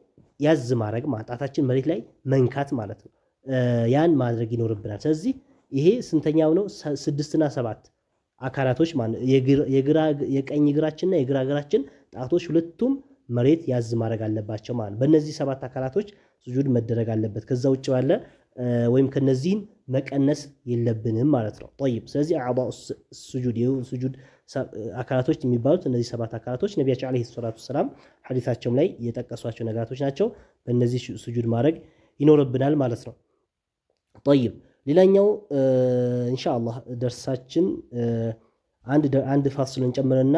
ያዝ ማድረግ ማለት ጣታችን መሬት ላይ መንካት ማለት ነው። ያን ማድረግ ይኖርብናል። ስለዚህ ይሄ ስንተኛው ነው? 6 እና 7 አካላቶች ማለት የቀኝ እግራችንና የግራ እግራችን ጣቶች ሁለቱም መሬት ያዝ ማድረግ አለባቸው ማለት ነው። በእነዚህ 7 አካላቶች ስጁድ መደረግ አለበት። ከዛ ውጭ ባለ ወይም ከነዚህን መቀነስ የለብንም ማለት ነው። طيب ስለዚህ አዕضاء ስጁድ አካላቶች የሚባሉት እነዚህ 7 አካላቶች ነብያችን አለይሂ ሰላቱ ሰላም ሐዲሳቸውም ላይ የጠቀሷቸው ነገራቶች ናቸው። በእነዚህ ስጁድ ማድረግ ይኖርብናል ማለት ነው። طيب ሌላኛው ኢንሻአላህ ደርሳችን አንድ ፋስሉን ጨምረና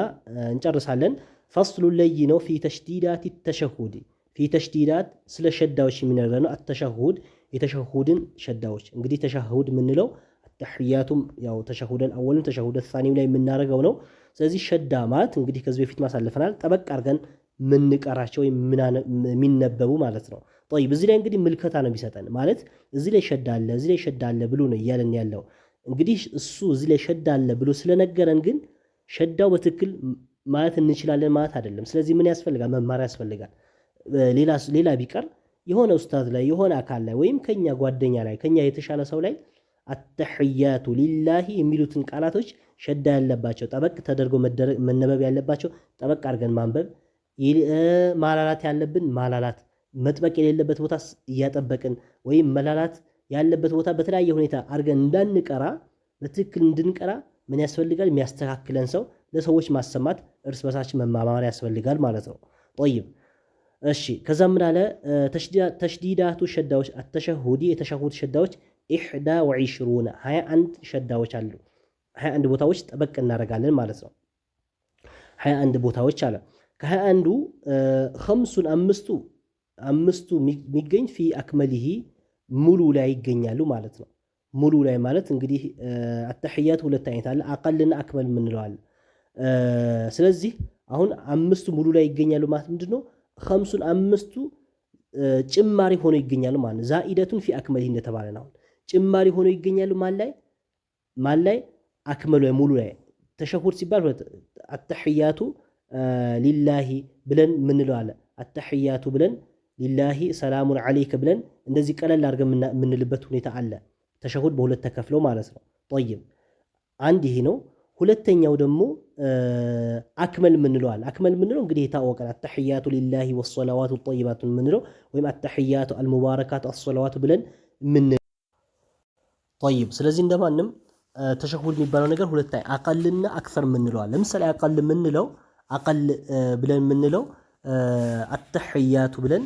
እንጨርሳለን። ፋስሉ ለይ ነው ፊ ተሽዲዳት ተሸሁድ ፊ ተሽዲዳት ስለ ሸዳዎች የሚነግረን ነው። አተሸሁድ የተሸሁድን ሸዳዎች እንግዲህ ተሸሁድ የምንለው ተህያቱም ያው ተሸሁደን አወልን ተሸሁደ ثانيም ላይ የምናደርገው ነው። ስለዚህ ሸዳ ማለት እንግዲህ ከዚህ በፊት ማሳለፈናል ጠበቅ አድርገን ምንቀራቸው የሚነበቡ ማለት ነው። طيب እዚህ ላይ እንግዲህ ምልከታ ነው የሚሰጠን ማለት እዚህ ላይ ሸዳ አለ ብሎ ነው እያለን ያለው። እንግዲህ እሱ እዚህ ላይ ሸዳ አለ ብሎ ስለነገረን ግን ሸዳው በትክክል ማለት እንችላለን ማለት አይደለም። ስለዚህ ምን ያስፈልጋል? መማር ያስፈልጋል። ሌላ ቢቀር የሆነ ኡስታዝ ላይ የሆነ አካል ላይ ወይም ከኛ ጓደኛ ላይ ከኛ የተሻለ ሰው ላይ አተህያቱ ሊላሂ የሚሉትን ቃላቶች ሸዳ ያለባቸው ጠበቅ ተደርጎ መነበብ ያለባቸው ጠበቅ አድርገን ማንበብ፣ ማላላት ያለብን ማላላት፣ መጥበቅ የሌለበት ቦታ እያጠበቅን ወይም መላላት ያለበት ቦታ በተለያየ ሁኔታ አድርገን እንዳንቀራ በትክክል እንድንቀራ ምን ያስፈልጋል? የሚያስተካክለን ሰው ለሰዎች ማሰማት እርስ በርሳችን መማማር ያስፈልጋል ማለት ነው። طيب እሺ ከዛ ምን አለ? ተሽዲዳቱ ሸዳዎች አተሸሁዲ የተሸሁድ ሸዳዎች 21 ሸዳዎች አሉ። 21 ቦታዎች ጠበቅ እናደርጋለን ማለት ነው። 21 ቦታዎች አለ። ከ21ዱ አምስቱ የሚገኝ ፊ አክመሊሂ ሙሉ ላይ ይገኛሉ ማለት ነው። ሙሉ ላይ ማለት እንግዲህ አተህያት ሁለት አይነት አለ፣ አቀልና አክመል የምንለው አለ። ስለዚህ አሁን 5ቱ ሙሉ ላይ ይገኛሉ ማለት ምንድነው? አምስቱ ጭማሪ ሆኖ ይገኛሉ ማለት ነው። ዛኢደቱን ፊ አክመሊሂ እንደተባለ ነው። ጭማሪ ሆኖ ይገኛሉ ማን ላይ አክመሉ ላይ ሙሉ ላይ ተሸሁድ ሲባል አተህያቱ ሊላሂ ብለን ምንለው አለ። አተህያቱ ብለን ሊላሂ ሰላሙን አለይከ ብለን እንደዚህ ቀለል አድርገን የምንልበት ሁኔታ አለ። ተሸሁድ በሁለት ተከፍለው ማለት ነው። طيب አንድ ይሄ ነው። ሁለተኛው ደግሞ አክመል ምንለው አለ። አክመል ምንለው እንግዲህ የታወቀ አተህያቱ ሊላሂ ወሰላዋቱ ጠይባቱ ምንለው ወይም አተህያቱ አልሙባረካቱ አሰላዋቱ ብለን ምን طيب ስለዚህ እንደማንም ተሸሁድ የሚባለው ነገር ሁለት አቀልና አክሰር የምንለው አለ። ለምሳሌ አቀል የምንለው አቀል ብለን የምንለው አተሕያቱ ብለን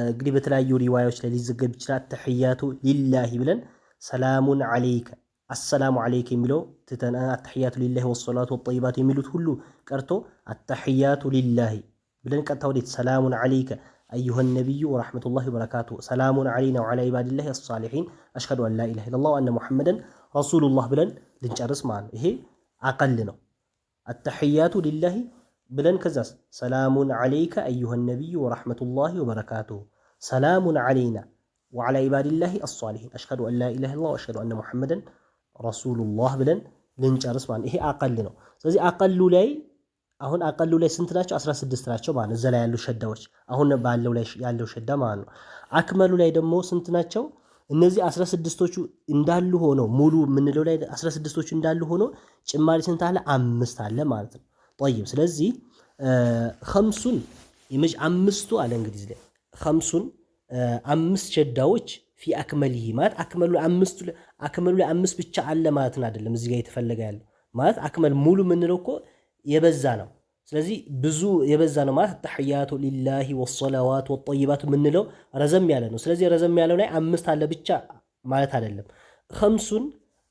እንግዲህ በተለያዩ ሪዋያዎች ላይ ሊዘገብ ይችላል። አተሕያቱ ሊላሂ ብለን ሰላሙን ዐለይከ አሰላሙ ዐለይከ የሚለው ትተን አተሕያቱ ሊላሂ ወሰላቱ ወጠይባቱ የሚሉት ሁሉ ቀርቶ አተሕያቱ ሊላሂ ብለን ቀጥታ ወዴት ሰላሙን ዐለይከ አዩሃ ነቢዩ ወረሕመቱላሂ ወበረካቱሁ ሰላሙን ዐለይና ወዐላ ዒባዲላሂ አስሳሊሒን አሽሀዱ አን ላ ኢላሃ ኢለላህ ወአነ ሙሐመደን ረሱሉላህ ብለን ልንጨርስ ማለት ነው። ይሄ አቀል ነው። አተሕያቱ ሊላሂ ብለን ከዛስ ሰላሙን ዐለይከ አዩሃ ነቢዩ ወረሕመቱላሂ ወበረካቱሁ ሰላሙን ዐለይና ወዐላ ዒባዲላሂ አስሳሊሒን አሽሀዱ አን ላ ኢላሃ ኢለላህ ወአሽሀዱ አነ ሙሐመደን ረሱሉላህ ብለን ልንጨርስ ማለት ነው። ይሄ አቀል ነው። ስለዚህ አቀሉ ላይ አሁን አቀሉ ላይ ስንት ናቸው? 16 ናቸው ማለት ነው። እዛ ላይ ያሉ ሸዳዎች አሁን ባለው ላይ ያለው ሸዳ ማለት ነው። አክመሉ ላይ ደግሞ ስንት ናቸው? እነዚህ 16ቶቹ እንዳሉ ሆኖ ሙሉ የምንለው ላይ 16ቶቹ እንዳሉ ሆኖ ጭማሪ ስንት አለ? 5 አለ ማለት ነው። طيب ስለዚህ خمسን አምስቱ አለ እንግዲህ ላይ خمسን 5 ሸዳዎች ፊ አክመሊሂ ማለት አክመሉ ላይ 5 ብቻ አለ ማለት አይደለም። እዚህ ጋር የተፈለገ ያለው ማለት አክመል ሙሉ የምንለው እኮ የበዛ ነው። ስለዚህ ብዙ የበዛ ነው ማለት ተሕያቱ ሊላሂ ወሰላዋቱ ወጠይባቱ የምንለው ረዘም ያለ ነው። ስለዚህ ረዘም ያለው ላይ 5 አለ ብቻ ማለት አይደለም። خمسን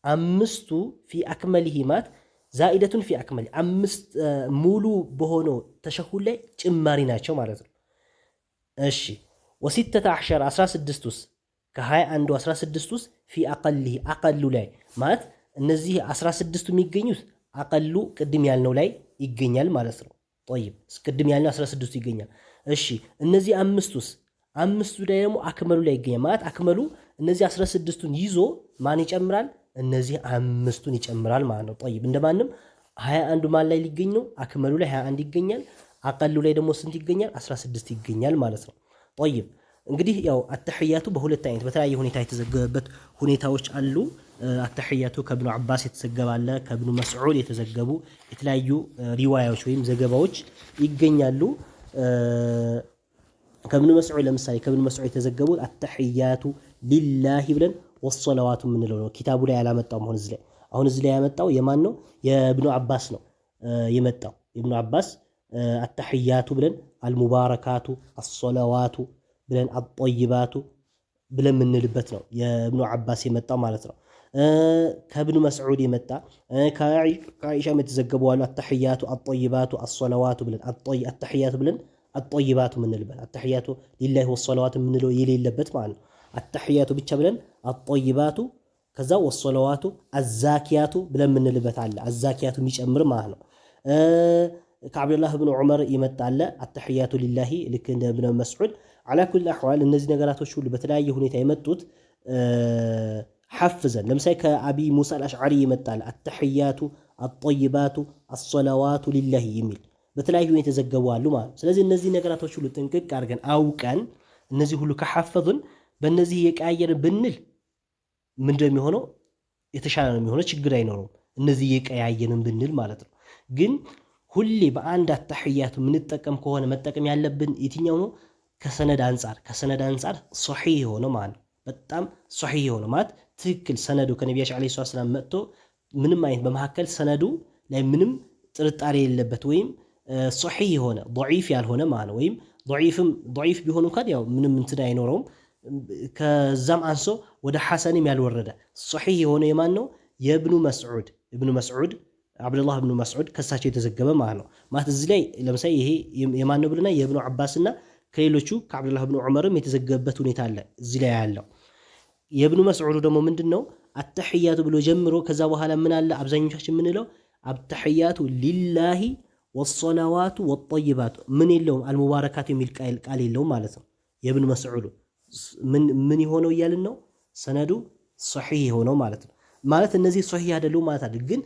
5ቱ ፊ አክመሊሂ ማለት ዛኢደቱን ፊ አክመሊ 5 ሙሉ በሆነው ተሸሁድ ላይ ጭማሪ ናቸው ማለት ነው። እሺ ወሲተተ አሕሸር 16 ውስጥ ከ21 16 ውስጥ ፊ አቀሊሂ አቀሉ ላይ ማለት እነዚህ 16ቱ የሚገኙት አቀሉ ቅድም ያልነው ላይ ይገኛል ማለት ነው። طيب ቅድም ያልነው 16ቱ ይገኛል። እሺ እነዚህ አምስቱ ላይ ደግሞ አክመሉ ላይ ይገኛል ማለት አክመሉ እነዚህ 16ቱን ይዞ ማን ይጨምራል? እነዚህ 5ቱን ይጨምራል ማለት ነው። طيب እንደማንም 21 ማን ላይ ሊገኝ ነው? አክመሉ ላይ 21 ይገኛል። አቀሉ ላይ ደግሞ ስንት ይገኛል? 16 ይገኛል ማለት ነው። طيب እንግዲህ ያው አተሕያቱ በሁለት አይነት በተለያየ ሁኔታ የተዘገበበት ሁኔታዎች አሉ። አተሕያቱ ከብኑ አባስ የተዘገበ አለ፣ ከብኑ መስዑድ የተዘገቡ የተለያዩ ሪዋያዎች ወይም ዘገባዎች ይገኛሉ። ከብኑ መስዑድ ለምሳሌ ከብኑ መስዑድ የተዘገቡት አተሕያቱ ሊላሂ ብለን ወሰለዋቱ የምንለው ነው። ኪታቡ ላይ ያላመጣው አሁን እዚህ ላይ ያመጣው የማን ነው? የብኑ አባስ ነው የመጣው። የብኑ አባስ አተሕያቱ ብለን አልሙባረካቱ አሰለዋቱ ብለን አጠይባቱ ብለን የምንልበት ነው የብኑ አባስ የመጣው ማለት ነው። ከብኑ መስዑድ የመጣ ከአኢሻም የተዘገቡ አሉ። አተሕያቱ አጠይባቱ አሰለዋቱ ብለን አተሕያቱ ብለን አጠይባቱ የምንልበት አተሕያቱ ሊላሂ ወሰለዋቱ የምንለው የሌለበት ማለት ነው። አተሕያቱ ብቻ ብለን አጠይባቱ ከዛ ወሰለዋቱ አዛኪያቱ ብለን የምንልበት አለ። አዛኪያቱ የሚጨምር ማለት ነው። ከአብዱላህ ብኑ ዑመር ይመጣለ አተሕያቱ ሊላሂ ልክ እንደ ብኑ መስዑድ አላ ኩል አሕዋል እነዚህ ነገራቶች ሁሉ በተለያየ ሁኔታ የመጡት ሐፍዘን ለምሳሌ ከአቢ ሙሳ አልአሽዓሪ ይመጣል አተሕያቱ አጠይባቱ አሰለዋቱ ሊላሂ የሚል በተለያዩ ሁኔታ የተዘገቡ አሉ ማለት ነው። ስለዚህ እነዚህ ነገራቶች ሁሉ ጥንቅቅ አድርገን አውቀን እነዚህ ሁሉ ከሐፈዙን በእነዚህ የቀያየርን ብንል ምንድነው የሚሆነው? የተሻለ ነው የሚሆነው፣ ችግር አይኖረውም። እነዚህ የቀያየርን ብንል ማለት ነው። ግን ሁሌ በአንድ አተሕያቱ የምንጠቀም ከሆነ መጠቀም ያለብን የትኛው ነው? ከሰነድ አንጻር ሶሒህ የሆነ ማለት ነው። በጣም ሶሒህ የሆነ ማለት ትክክል ሰነዱ ከነቢያችን ዓለይሂ ሰላም መጥቶ ምንም አይነት በመካከል ሰነዱ ላይ ምንም ጥርጣሬ የሌለበት ወይም ሶሒህ የሆነ ضعيف ያልሆነ ማለት ነው። ወይም ضعيف ቢሆን እንኳን ያው ምንም እንትን አይኖረውም። ከዛም አንሶ ወደ ሐሰንም ያልወረደ ሶሒህ የሆነ የማን ነው? የኢብኑ መስዑድ አብዱላህ ብኑ መስዑድ ከሳቸው የተዘገበ ማለት ነው። ማለት እዚህ ላይ ለምሳሌ ይሄ የማን ነው ብለና የኢብኑ አባስና ከሌሎቹ ከአብዱላህ ብኑ ዑመርም የተዘገበበት ሁኔታ አለ እዚህ ላይ ያለው። የኢብኑ መስዑድ ደግሞ ምንድነው? አተሕያቱ ብሎ ጀምሮ ከዛ በኋላ ምን አለ? አብዛኞቻችን የምንለው አተሕያቱ ሊላሂ ወሰላዋቱ ወጠይባቱ ምን የለውም፣ አልሙባረካቱ የሚል ቃል የለውም ማለት ነው። የኢብኑ መስዑድ ምን የሆነው እያልን ነው? ሰነዱ ሶሒህ የሆነው ማለት ነው። ማለት እነዚህ ሶሒህ አይደሉም ማለት አይደል፣ ግን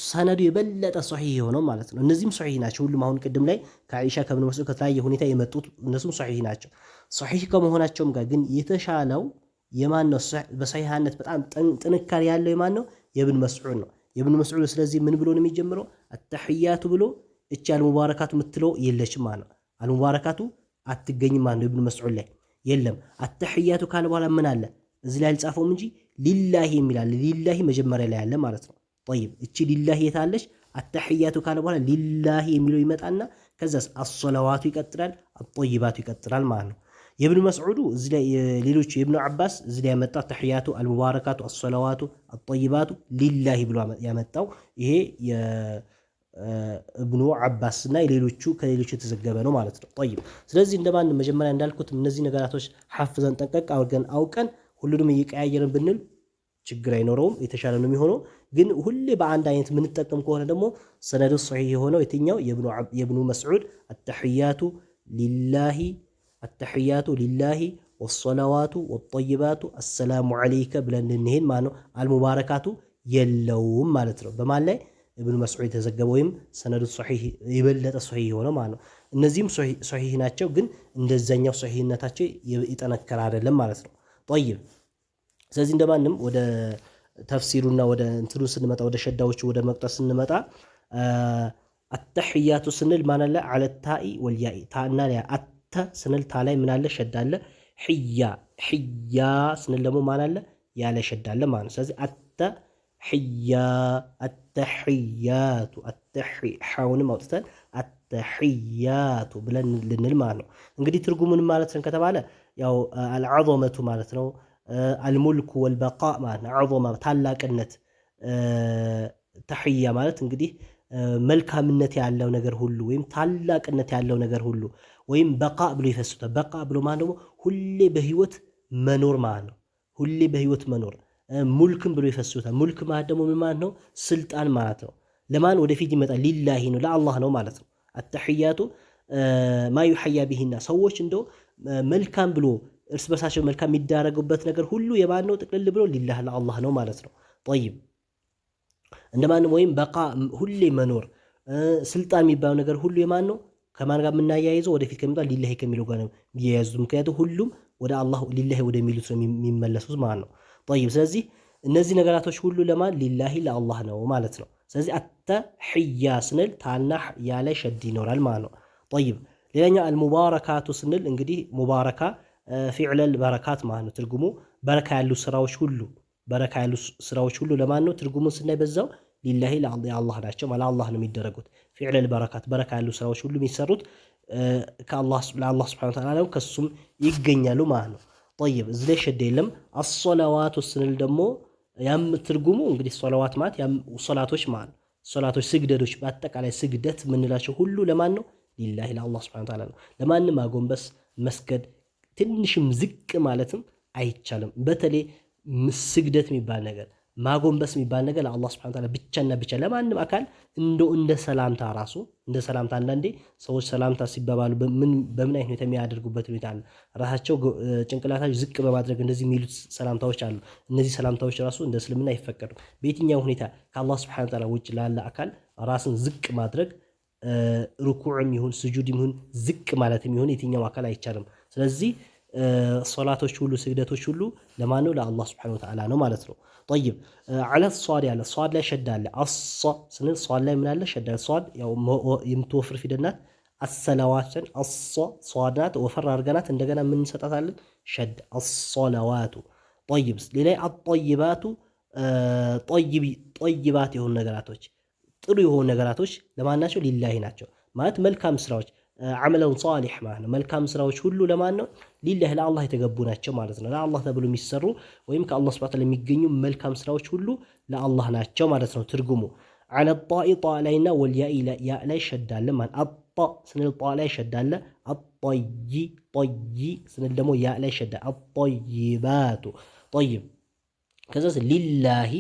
ሰነዱ የበለጠ ሶሒህ የሆነው ማለት ነው። እነዚህም ሶሒህ ናቸው ሁሉም። አሁን ቅድም ላይ ከአኢሻ ከብኑ መስዑድ ከተለያየ ሁኔታ የመጡት እነሱም ሶሒህ ናቸው። ሶሒህ ከመሆናቸውም ጋር ግን የተሻለው የማን ነው? በሶሒህነት በጣም ጥንካሬ ያለው የማን ነው? የኢብኑ መስዑድ ነው። የኢብኑ መስዑድ ስለዚህ ምን ብሎ ነው የሚጀምረው? አተሕያቱ ብሎ እቺ አልሙባረካቱ የምትለው የለችም ማለት ነው። አልሙባረካቱ አትገኝም ማለት ነው። ኢብኑ መስዑድ ላይ የለም። አተሕያቱ ካለ በኋላ ምን አለ? እዚህ ላይ አልጻፈውም እንጂ ሊላሂ የሚላል ሊላሂ መጀመሪያ ላይ ያለ ማለት ነው። ጠይብ እቺ ሊላሂ የታለች? አተሕያቱ ካለ በኋላ ሊላሂ የሚለው ይመጣና ከዛስ አሶላዋቱ ይቀጥላል፣ አጠይባቱ ይቀጥላል ማለት ነው። የብኑ መስዑዱ እዚህ ላይ ሌሎች የብኑ አባስ እዚህ ላይ ያመጣው ተሕያቱ አልሙባረካቱ አሶላዋቱ አጠይባቱ ሊላሂ ብሎ ያመጣው ይሄ የእብኑ አባስ እና የሌሎቹ ከሌሎቹ የተዘገበ ነው ማለት ነው። ጠይብ ስለዚህ እንደማን መጀመሪያ እንዳልኩት እነዚህ ነገራቶች ሐፍዘን ጠንቀቅ አድርገን አውቀን ሁሉንም እየቀያየርን ብንል ችግር አይኖረውም፣ የተሻለ ነው የሚሆነው። ግን ሁሌ በአንድ አይነት የምንጠቀም ከሆነ ደግሞ ሰነዱ ሶሒህ የሆነው የትኛው የብኑ መስዑድ አተሕያቱ ሊላሂ ወሰላዋቱ ወጠይባቱ አሰላሙ ዓለይከ ብለን እንሄድ ማለት ነው። አልሙባረካቱ የለውም ማለት ነው። በማን ላይ? እብኑ መስዑድ የተዘገበ ወይም ሰነዱ ሶሒህ የበለጠ ሶሒህ የሆነው ማለት ነው። እነዚህም ሶሒህ ናቸው፣ ግን እንደዛኛው ሶሒህነታቸው ይጠነከር አይደለም ማለት ነው። ጠይብ ስለዚህ እንደማንም ወደ ተፍሲሩና ወደ እንትኑ ስንመጣ ወደ ሸዳዎቹ ወደ መቁጠር ስንመጣ አተሕያቱ ስንል ማናለ አለ ታኢ ወልያኢ ታና አተ ስንል ታ ላይ ምናለ ሸዳለ። ሕያ ስንል ደግሞ ማናለ ያለ ሸዳለ ማለት ነው። ስለዚህ አተሕያቱ ሓውንም አውጥተን አተሕያቱ ብለን ልንል ማለት ነው። እንግዲህ ትርጉሙን ማለት ነው ከተባለ ያው አልዓዘመቱ ማለት ነው። አልሙልኩ ወልበቃ ማለት ነው። ዐዘማ ታላቅነት፣ ተሕያ ማለት እንግዲህ መልካምነት ያለው ነገር ሁሉ ወይም ታላቅነት ያለው ነገር ሁሉ ወይም በቃ ብሎ ይፈስታል። በቃ ብሎ ማለት ደግሞ ሁሌ በህይወት መኖር ማለት ነው። ሁሌ በህይወት መኖር። ሙልክም ብሎ ይፈስታል። ሙልክ ማለት ደግሞ ምን ማለት ነው? ስልጣን ማለት ነው። ለማን? ወደፊት ይመጣል። ሊላሂ ነው፣ ለአላህ ነው ማለት ነው። አተሕያቱ ማ ዩሐያ ቢሂና ሰዎች እንደው መልካም ብሎ እርስ በርሳቸው መልካም የሚዳረጉበት ነገር ሁሉ የማን ነው? ጥቅልል ብሎ ሊላህ ለአላህ ነው ማለት ነው። ጠይብ እንደማንም ወይም በቃ ሁሌ መኖር፣ ስልጣን የሚባለው ነገር ሁሉ የማን ነው? ከማን ጋር የምናያይዘው? ወደፊት ከሚባል ሊላህ ከሚለው ጋር ነው የሚያያዙት። ምክንያቱም ሁሉም ወደ አላህ ሊላህ ወደሚሉት ነው የሚመለሱት ማለት ነው። ጠይብ ስለዚህ እነዚህ ነገራቶች ሁሉ ለማን? ሊላሂ ለአላህ ነው ማለት ነው። ስለዚህ አተሕያ ስንል ታና ያለ ሸድ ይኖራል ማለት ነው። ጠይብ ሌላኛው አልሙባረካቱ ስንል እንግዲህ ሙባረካ ፊዕለል በረካት ማለት ነው። ትርጉሙ በረካ ያሉ ስራዎች ሁሉ ለማን ነው? ትርጉሙን ስናይ በዛው ሊላሂ ለአላህ ናቸው ማለት አላህ ነው የሚደረጉት። ፊዕለል በረካት በረካ ያሉ ስራዎች ሁሉ የሚሰሩት ለአላህ ሱብሓነሁ ወተዓላ ነው፣ ከሱም ይገኛሉ ማለት ነው። ጠይብ እዚህ ላይ ሸደ የለም። አሶላዋቱ ስንል ደግሞ ያም ትርጉሙ እንግዲህ ሶላዋት ማለት ያም ሶላቶች ማለት ነው። ሶላቶች፣ ስግደቶች፣ በአጠቃላይ ስግደት የምንላቸው ሁሉ ለማን ነው? ሊላሂ ለአላህ ሱብሓነሁ ወተዓላ ነው። ለማንም አጎንበስ መስገድ ትንሽም ዝቅ ማለትም አይቻልም። በተለይ ስግደት የሚባል ነገር ማጎንበስ የሚባል ነገር ለአላህ ሱብሓነሁ ወተዓላ ብቻና ብቻ፣ ለማንም አካል እንደ ሰላምታ ራሱ እንደ ሰላምታ። አንዳንዴ ሰዎች ሰላምታ ሲባባሉ በምን አይነት የሚያደርጉበት ሁኔታ አለ። ራሳቸው ጭንቅላታቸው ዝቅ በማድረግ እንደዚህ የሚሉት ሰላምታዎች አሉ። እነዚህ ሰላምታዎች ራሱ እንደ እስልምና አይፈቀዱም። በየትኛው ሁኔታ ከአላህ ሱብሓነሁ ወተዓላ ውጭ ላለ አካል ራስን ዝቅ ማድረግ ሩኩዕም ይሁን ስጁድም ይሁን ዝቅ ማለትም ይሁን የትኛው አካል አይቻልም። ስለዚህ ሶላቶች ሁሉ ስግደቶች ሁሉ ለማን ነው? ለአላህ ሱብሓነሁ ወተዓላ ነው ማለት ነው። ጠይብ ዐለ ሷድ ያለ ሷድ ላይ ሸዳ አለ። አሷ ስንል ሷድ ላይ ምን አለ? ሸዳ። ሷድ ያው የምትወፍር ፊደል ናት። አሰላዋትን አሷ ሷድ ናት፣ ወፈር አድርገናት እንደገና ምን እንሰጣታለን? ሸድ። አሶላዋቱ። ጠይብ ሌላ አጠይባቱ ጠይባት የሆኑ ነገራቶች ጥሩ የሆኑ ነገራቶች ለማን ናቸው? ሊላሂ ናቸው ማለት መልካም ስራዎች ዓመለውን ሷሊሕ ማለት ነው። መልካም ስራዎች ሁሉ ለማን ነው? ሊላህ ለአላህ የተገቡ ናቸው ማለት ነው። ለአላህ ተብሎ የሚሰሩ ወይም ከአላህ ሱብሓነሁ ወተዓላ የሚገኙ መልካም ስራዎች ሁሉ ለአላህ ናቸው ማለት ነው። ትርጉሙ ዐለ ጣኢ ጣ ላይና ወልያኢ ያ ላይ ሸዳለ ማለት አጣ ስንል ጣ ላይ ሸዳለ። ጠይ ስንል ደግሞ ያ ላይ ሸዳ። አጠይባቱ ጠይብ ከዛ ሊላሂ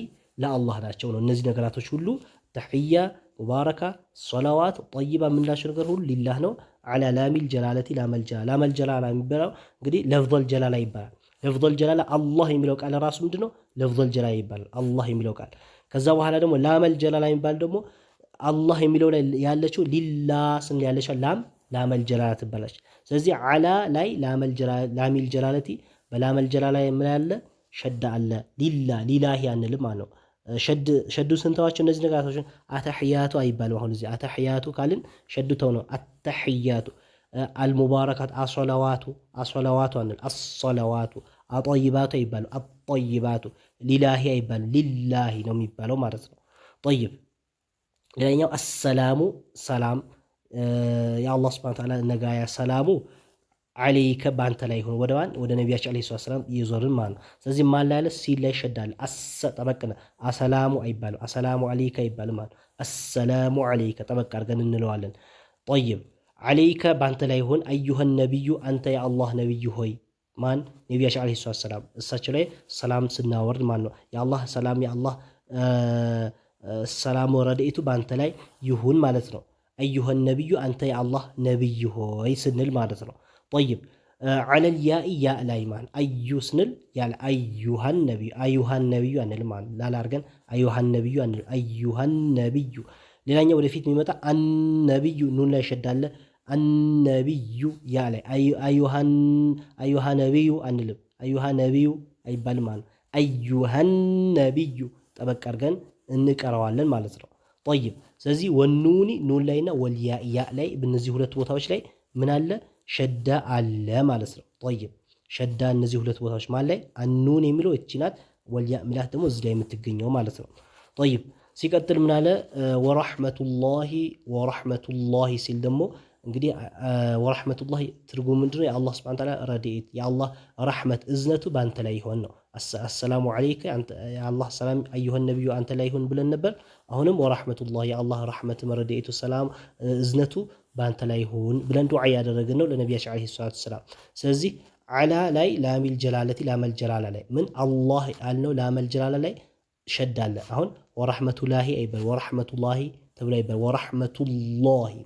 ለአላህ ናቸው ነው። እነዚህ ነገራቶች ሁሉ ተሕያ ሙባረካ ሶላዋት ጠይባ የምንላቸው ነገር ሁሉ ሊላህ ነው። ዐላ ላሚል ጀላለቲ ላመል ጀላላ የሚባለው እንግዲህ ለፍዘል ጀላላ ይባላል። ለፍዘል ጀላላ አላህ የሚለው ቃል ራሱ ምንድነው? ለፍዘል ጀላላ ይባላል አላህ የሚለው ቃል። ከዛ በኋላ ደግሞ ላመል ጀላላ የሚባል ደግሞ አላህ የሚለው ላይ ያለችው ሊላ ስንል ያለችው ላመል ጀላላ ትባላለች። ስለዚህ ዐላ ላይ ላሚል ጀላለቲ በላመል ጀላላ ምን ያለ ሸዳ አለ። ሊላሂ አንልም ማለት ነው። ሸዱ ስንተዋቸው እነዚህ ነገራቶችን አተሕያቱ አይባልም። አሁን እዚህ አተሕያቱ ካልን ሸዱ ተው ነው። አተሕያቱ አልሙባረካት አሶላዋቱ አንል። አሶላዋቱ አጠይባቱ አይባልም። ጠይባቱ ሊላሂ አይባልም ሊላሂ ነው የሚባለው ማለት ነው። ጠይብ ሌላኛው አሰላሙ ሰላም የአላህ ሱብሓነሁ ወተዓላ ነጋያ ሰላሙ አለይከ በአንተ ላይ ይሁን ወደ ነቢያችን ዓለይሂ ሰላም እየዞርን ማለት ነው። ስለዚህ ማን ላይ አለ ሲል ላይ ይሸዳል። ጠበቅነ አሰላሙ አይባልም አሰላሙ አለይከ አይባልም ማለት አሰላሙ አለይከ ጠበቅ አድርገን እንለዋለን። ጠይብ አለይከ በአንተ ላይ ይሁን አዩሀን ነቢዩ አንተ የአላህ ነቢይ ሆይ ማን ነቢያችን ዓለይሂ ሰላም እሳቸው ላይ ሰላም ስናወርድ ማን ነው የአላህ ሰላም የአላህ ሰላም ወረደይቱ በአንተ ላይ ይሁን ማለት ነው። አዩሀን ነቢዩ አንተ የአላህ ነቢይ ሆይ ስንል ማለት ነው። ጠይብ ዐለል ያኢ ያ ላይ ማለት አዩ ስንል ያለ አዩሀን ነቢዩ አንል ማለት ላላ አድርገን አዩሀን ነቢዩ አንል አዩሀን ነቢዩ። ሌላኛው ወደፊት የሚመጣ አነቢዩ ኑን ላይ ሸዳለ አነቢዩ ያ ላይ አዩሀ ነቢዩ አንልም አዩሀ ነቢዩ አይባልም ማለት አዩሀን ነቢዩ ጠበቅ አድርገን እንቀረዋለን ማለት ነው። ጠይብ ስለዚህ ወኑኒ ኑን ላይና ወልያ ያ ላይ በእነዚህ ሁለት ቦታዎች ላይ ምን አለ ሸዳ አለ ማለት ነው። ጠይብ ሸዳ እነዚህ ሁለት ቦታዎች ማለት ላይ አኑን የሚለው እቺ ናት። ወልያ ሚላት ደግሞ እዚህ ላይ የምትገኘው ማለት ነው። ጠይብ ሲቀጥል ምን አለ ወራህመቱላሂ ሲል ደግሞ እንግዲህ ወራህመቱላሂ ትርጉም ምንድነው? የአላህ ሱብሓነሁ ወተዓላ ረድኤት የአላህ ረሕመት እዝነቱ በአንተ ላይ ይሆን ነው። አሰላሙ ዐለይከ የአላህ ሰላም አዩሀን ነቢዩ አንተ ላይ ይሁን ብለን ነበር። አሁንም ወራህመቱላሂ የአላህ ረሕመት ረድኤቱ ሰላም እዝነቱ በአንተ ላይ ይሁን ብለን ዱዓ ያደረግን ነው ለነቢያችን ዓለይሂ ሰላቱ ወሰላም። ስለዚህ ዐላ ላይ ላሚል ጀላለቲ ላመል ጀላላ ላይ ምን አላህ ያልነው ላመል ጀላላ ላይ ሸዳለ። አሁን ወራህመቱላሂ አይበል ወራህመቱላሂ ተብሎ አይበል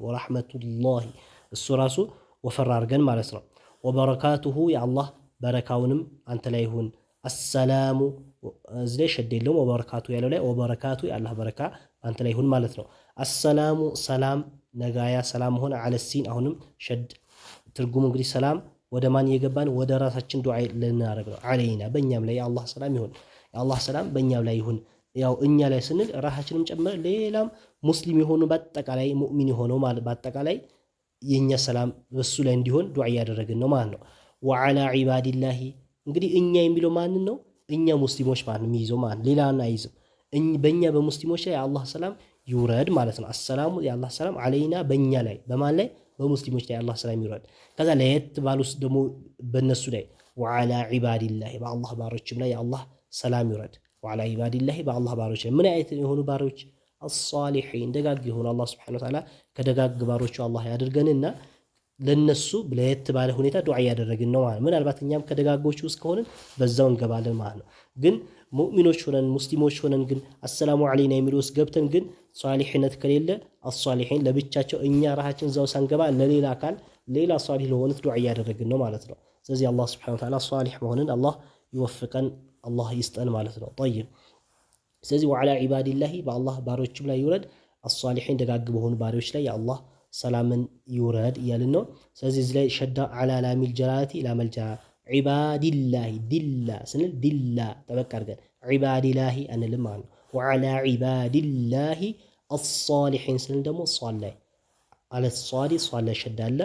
ወራህመቱላሂ እሱ ራሱ ወፈር አድርገን ማለት ነው። ወበረካቱሁ የአላህ በረካውንም አንተ ላይ ይሁን። አሰላሙ እዚህ ላይ ሸድ የለውም ወበረካቱ ያለው ላይ ወበረካቱ የአላህ በረካ አንተ ላይ ይሁን ማለት ነው። አሰላሙ ሰላም ነጋያ ሰላም ሆነ አለሲን አሁንም ሸድ ትርጉሙ እንግዲህ ሰላም ወደ ማን እየገባን ወደ ራሳችን ዱዓ ልናደርግ ነው። አለይና በእኛም ላይ የአላህ ሰላም ይሁን የአላህ ሰላም በእኛም ላይ ይሁን። ያው እኛ ላይ ስንል ራሳችንም ጨምረ ሌላም ሙስሊም የሆኑ በአጠቃላይ ሙእሚን የሆነው ማለት በአጠቃላይ የኛ ሰላም በሱ ላይ እንዲሆን ዱዓ እያደረግን ነው ማለት ነው። ወዐላ ዒባዲላሂ እንግዲህ እኛ የሚለው ማንን ነው? እኛ ሙስሊሞች ማለት ነው የሚይዘው ማለት ሌላን አይዝም። በእኛ በሙስሊሞች ላይ የአላህ ሰላም ይውረድ ማለት ነው። አሰላሙ የአላህ ሰላም አለይና በእኛ ላይ በማን ላይ በሙስሊሞች ላይ የአላህ ሰላም ይውረድ። ከዛ ለየት ባሉስ ደግሞ በእነሱ ላይ ወዐላ ዒባዲላሂ በአላህ ባሮችም ላይ የአላህ ሰላም ይውረድ። ወዐላ ዒባዲላሂ በአላህ ባሮች ላይ ምን አይነት የሆኑ ባሮች? አሷሊሒን ደጋግ የሆኑ አላህ ሱብሓነሁ ወተዓላ ከደጋግ ባሮቹ አላህ ያድርገንና ለነሱ ለየት ባለ ሁኔታ ዱዓ እያደረግን ነው ማለት። ምናልባት እኛም ከደጋጎቹ ውስጥ ከሆንን በዛው እንገባለን ማለት ነው። ግን ሙእሚኖች ሆነን ሙስሊሞች ሆነን ግን አሰላሙ ዐለይና የሚሉ ውስጥ ገብተን ግን ሷሊሕነት ከሌለ አሷሊሒን ለብቻቸው እኛ ራሳችን እዛው ሳንገባ ለሌላ አካል ሌላ ሷሊሕ ለሆኑት ዱዓ እያደረግን ነው ማለት ነው። ስለዚህ አላህ ሱብሓነሁ ወተዓላ ሷሊሕ መሆንን አላህ ይወፍቀን አላህ ይስጠን ማለት ነው። ጠይብ ስለዚህ ወዐላ ዒባዲላሂ በአላህ ባሮችም ላይ ይውረድ አሷሊሒን ደጋግ በሆኑ ባሪዎች ላይ የአላህ ሰላምን ይውረድ እያልን ነው። ስለዚህ እዚህ ላይ ሸዳ ዐላ ላሚል ጀላለቲ ላመል ጀላላ ዒባዲላሂ ዲላ ስንል ዲላ ጠበቅ አድርገን ዒባዲላሂ አንልም ማለት ነው። ወዐላ ዒባዲላሂ አሷሊሒን ስንል ደግሞ ሷል ላይ አለ ሷዲ ሷል ላይ ሸዳ አለ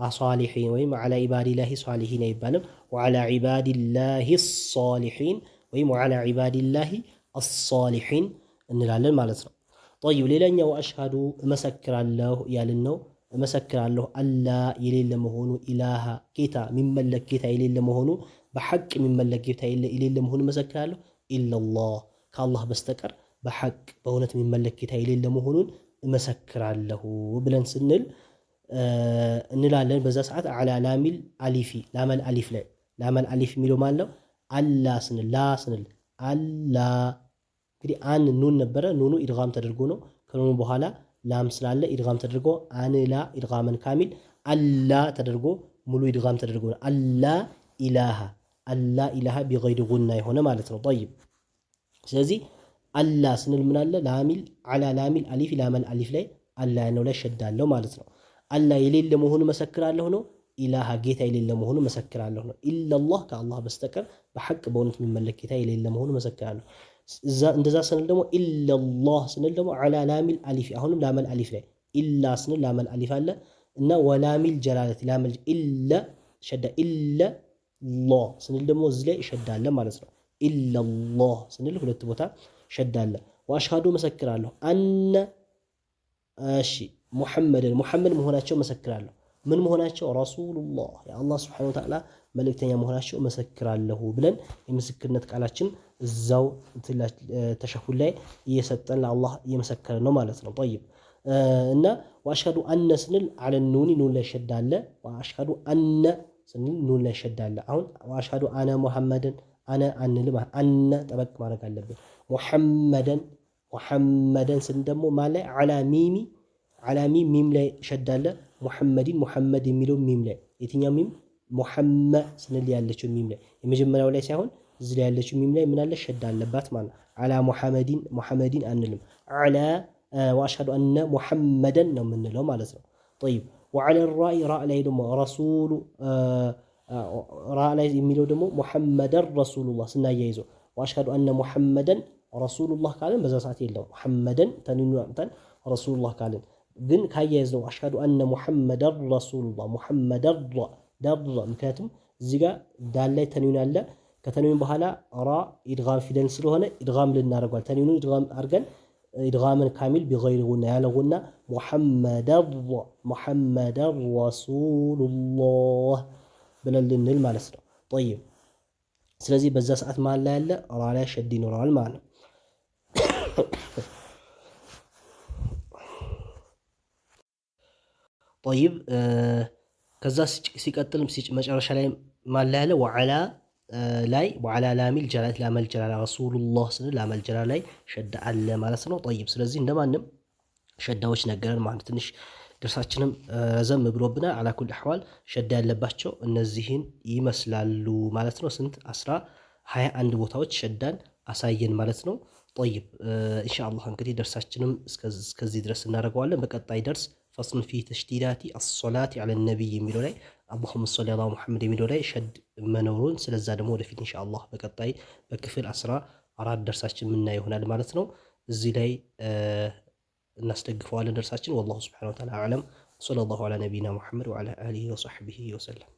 አሷሊሒን ወይም ዐላ ዒባዲላሂ ሷሊሒን አይባልም። ወዐላ ዒባዲላሂ ሷሊሒን ወይም ወዐላ ዒባዲላሂ አሷሊሒን እንላለን ማለት ነው። ጠይብ ሌላኛው አሽሃዱ እመሰክራለሁ ያልን ነው። እመሰክራለሁ አላ የሌለ መሆኑ ኢላሃ ጌታ የሚመለክ ጌታ የሌለ መሆኑ በሐቅ የሚመለክ ጌታ የሌለ መሆኑ እመሰክራለሁ ኢለላህ ከአላህ በስተቀር በሐቅ በእውነት የሚመለክ ጌታ የሌለ መሆኑን እመሰክራለሁ ብለን ስንል እንላለን። በዛ ሰዓት ዐላ ላሚል አሊፊ ላመል አሊፍ ላይ ላመል አሊፍ የሚለው ማለት ነው። አላ ስንል ላ ስንል አላ እንግዲህ አን ኑን ነበረ ኑኑ ኢድጋም ተደርጎ ነው። ከኑኑ በኋላ ላም ስላለ ኢድጋም ተደርጎ አንላ ኢድጋመን ካሚል አላ ተደርጎ ሙሉ ኢድጋም ተደርጎ ነው። አላ ኢላሃ ቢገይሪ ጉና የሆነ ማለት ነው። ጠይብ ስለዚህ አላ ስንል ምን አለ ላሚል ዐላ ላሚል አሊፍ ላመል አሊፍ ላይ አላ ነው ላይ ሸዳለው ማለት ነው። አላ የሌለ መሆኑ መሰክራለሁ ነው። ኢላሃ ጌታ የሌለ መሆኑ መሰክራለሁ ነው። ኢላላህ ከአላህ በስተቀር በሐቅ በእውነት የሚመለክ ጌታ የሌለ መሆኑ መሰክራለሁ። እንደዛ ስንል ደግሞ ኢለላህ ስንል ደግሞ ዐላ ላሚል አሊፍ አሁንም ላመል አሊፍ ላይ ኢላ ስንል ላመል አሊፍ አለ እና ወላሚል ጀላለቲ ላመል ኢለ ሸዳ ኢለ ላ ስንል ደግሞ እዚህ ላይ ሸዳለ ማለት ነው። ኢለላህ ስንል ሁለት ቦታ ሸዳ አለ። ወአሽሃዱ መሰክራለሁ አነ እሺ ሙሐመድ መሆናቸው መሰክራለሁ። ምን መሆናቸው? ረሱሉላህ የአላህ ስብሐነሁ ወተዓላ መልእክተኛ መሆናቸው መሰክራለሁ ብለን የምስክርነት ቃላችን እዛው ተሸሁድ ላይ እየሰጠን ለአላህ እየመሰከረ ነው ማለት ነው። ጠይብ እና ወአሽሃዱ አነ ስንል አለ ኑኒ ኑን ላይ ሸዳ አለ። ወአሽሃዱ አነ ስንል ኑን ላይ ሸዳ አለ። አሁን ወአሽሃዱ አነ ሙሐመድን አነ አንልም፣ አነ ጠበቅ ማድረግ አለብን። ሙሐመደን ስንል ደግሞ ማለት አላ ሚም ላይ ሸዳ አለ። ሙሐመድ የሚለው ሚም ላይ የትኛው ሚም? ሙሐመድ ስንል ያለችው ሚም ላይ የመጀመሪያው ላይ ሳይሆን እዚህ ላይ ያለችው ሚም ላይ ምን አለ? ሸዳ አለባት ማለት ነው። አላ ሙሐመዲን አንልም። አላ ወአሽሃዱ አነ ሙሐመደን ነው የምንለው ማለት ነው። ጠይብ ወዐለ ራኢ ራ ላይ ደግሞ ረሱሉ ራ ላይ የሚለው ደግሞ ሙሐመደን ረሱሉላህ ስናያይዘው ወአሽሃዱ አነ ሙሐመደን ረሱሉላህ ካልን በዛ ሰዓት የለውም። ሙሐመደን ተንዊኑን አምጥተን ረሱሉላህ ካልን ግን ካያይዝነው አሽሃዱ አነ ሙሐመደን ረሱሉላህ ሙሐመደን ምክንያቱም እዚህ ጋር ዳል ላይ ተንዊን አለ። ከተንዊን በኋላ ራ ኢድጋም ፊደል ስለሆነ ኢድጋም ልናደርገዋል። ተንዊኑን ኢድጋም አድርገን ኢድጋምን ካሚል ቢገይሪ ጉና ያለ ጉና ሙሐመደን ረሱሉላህ ብለን ልንል ማለት ነው። ጠይብ ስለዚህ በዛ ሰዓት መሀል ላይ ያለ ራ ላይ ሸድ ይኖረዋል ማለት ነው። ጠይብ ከዛ ሲቀጥልም መጨረሻ ላይ ማን ላይ ያለ ወዐላ ላሚል ጀላለት ላመል ጀላላ ረሱሉላህ ስንል ላመል ጀላላ ላይ ሸዳ አለ ማለት ነው። ጠይብ ስለዚህ እንደማንም ሸዳዎች ነገረን ማለት ትንሽ ደርሳችንም ረዘም ብሎብናል። አላ ኩል አህዋል ሸዳ ያለባቸው እነዚህን ይመስላሉ ማለት ነው። ስንት 21 ቦታዎች ሸዳን አሳየን ማለት ነው። ጠይብ ኢንሻአላህ እንግዲህ ደርሳችንም እስከዚህ ድረስ እናደርገዋለን። በቀጣይ ደርስ ፈስሉን ፊ ተሽዲዳቲ አሶላቲ ዐለ ነቢይ የሚለው ላይ አላሁመ ሶሊ ዐላ ሙሐመድ የሚለው ላይ ሸድ መኖሩን ስለዛ ደግሞ ወደፊት ኢንሻአላህ በቀጣይ በክፍል 14 ደርሳችን የምናየው ይሆናል ማለት ነው። እዚህ ላይ እናስደግፈዋለን ደርሳችን። ወላሁ ሱብሓነሁ ወተዓላ አዕለም። ወሰለላሁ ዐላ ነቢይና ሙሐመድ ወዐላ አሊሂ ወሰሕቢሂ ወሰለም።